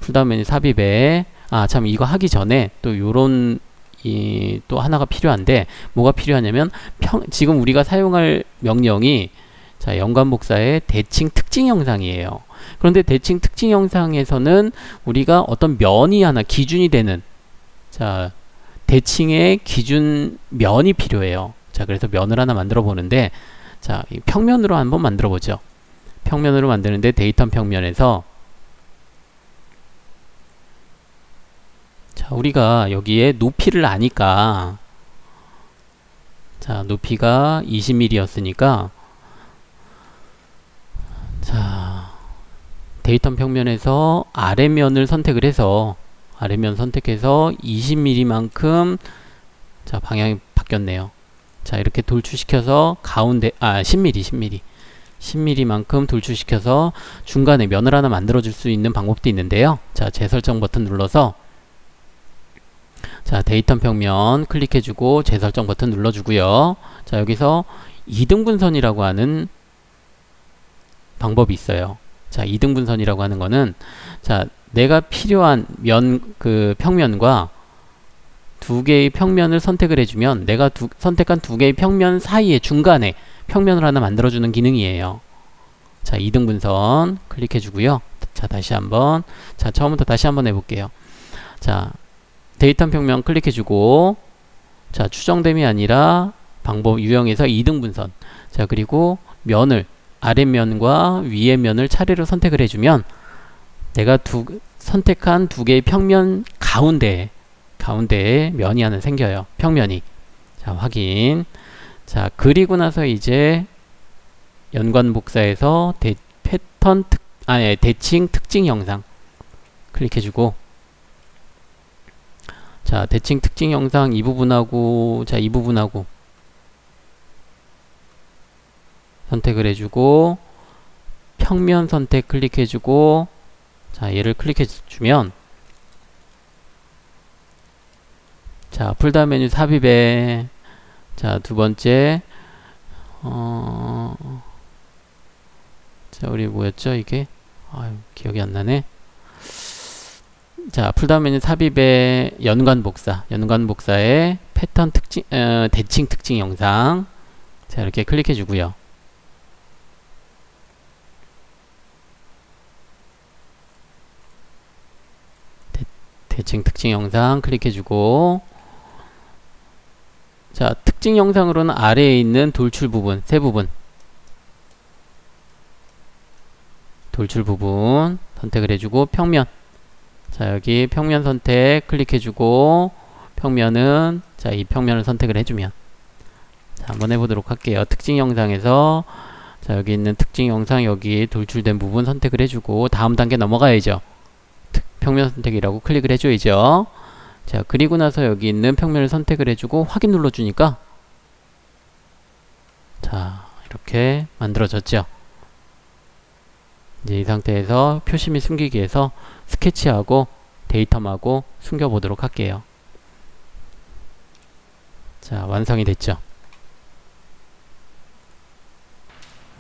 풀다운 메뉴 삽입에 참 이거 하기 전에 또 요런 또 하나가 필요한데 뭐가 필요하냐면 지금 우리가 사용할 명령이 자, 연관 복사의 대칭 특징 형상이에요. 그런데 대칭 특징 형상에서는 우리가 어떤 면이 하나 기준이 되는 자, 대칭의 기준 면이 필요해요. 자, 그래서 면을 하나 만들어 보는데 자, 이 평면으로 한번 만들어 보죠. 평면으로 만드는데 데이터 평면에서 자, 우리가 여기에 높이를 아니까 자, 높이가 20mm였으니까 자, 데이터 평면에서 아래면을 선택을 해서 아래면 선택해서 20mm만큼 자, 방향이 바뀌었네요. 자, 이렇게 돌출시켜서 가운데 10mm 10mm만큼 돌출시켜서 중간에 면을 하나 만들어 줄 수 있는 방법도 있는데요. 자, 재설정 버튼 눌러서 자, 데이터 평면 클릭해주고 재설정 버튼 눌러주고요. 자, 여기서 2등분선이라고 하는 방법이 있어요. 자, 2등분선이라고 하는 거는 자, 내가 필요한 평면과 두 개의 평면을 선택을 해주면 내가 선택한 두 개의 평면 사이에 중간에 평면을 하나 만들어주는 기능이에요. 자, 2등분선 클릭해주고요. 자, 다시 한번. 자, 처음부터 다시 한번 해볼게요. 자, 데이터 평면 클릭해주고 자, 추정됨이 아니라 방법 유형에서 2등분선. 자, 그리고 면을 아랫면과 위의 면을 차례로 선택을 해주면 내가 선택한 두 개의 평면 가운데에 면이 하나 생겨요. 평면이. 자, 확인. 자, 그리고 나서 이제 연관 복사해서 대칭 특징 영상 클릭해주고 자, 대칭 특징 영상 이 부분하고 자, 이 부분하고 선택을 해주고 평면 선택 클릭해주고 자, 얘를 클릭해주면 자, 풀다운 메뉴 삽입에 자, 두 번째 자, 우리 뭐였죠 이게? 아유, 기억이 안 나네. 자, 풀다운 메뉴 삽입에 연관 복사에 패턴 특징 대칭 특징 영상 자, 이렇게 클릭해 주고요. 대칭 특징 영상 클릭해 주고 자, 특징 영상으로는 아래에 있는 돌출 부분, 세 부분 돌출 부분 선택을 해주고 평면 자, 여기 평면 선택 클릭해주고 평면은 자, 이 평면을 선택을 해주면 자, 한번 해보도록 할게요. 특징 영상에서 자, 여기 있는 특징 영상 여기 돌출된 부분 선택을 해주고 다음 단계 넘어가야죠. 평면 선택이라고 클릭을 해줘야죠. 자, 그리고 나서 여기 있는 평면을 선택을 해주고 확인 눌러주니까 자, 이렇게 만들어졌죠. 이제 이 상태에서 표시 및 숨기기 에서 스케치하고 데이터하고 숨겨보도록 할게요. 자, 완성이 됐죠.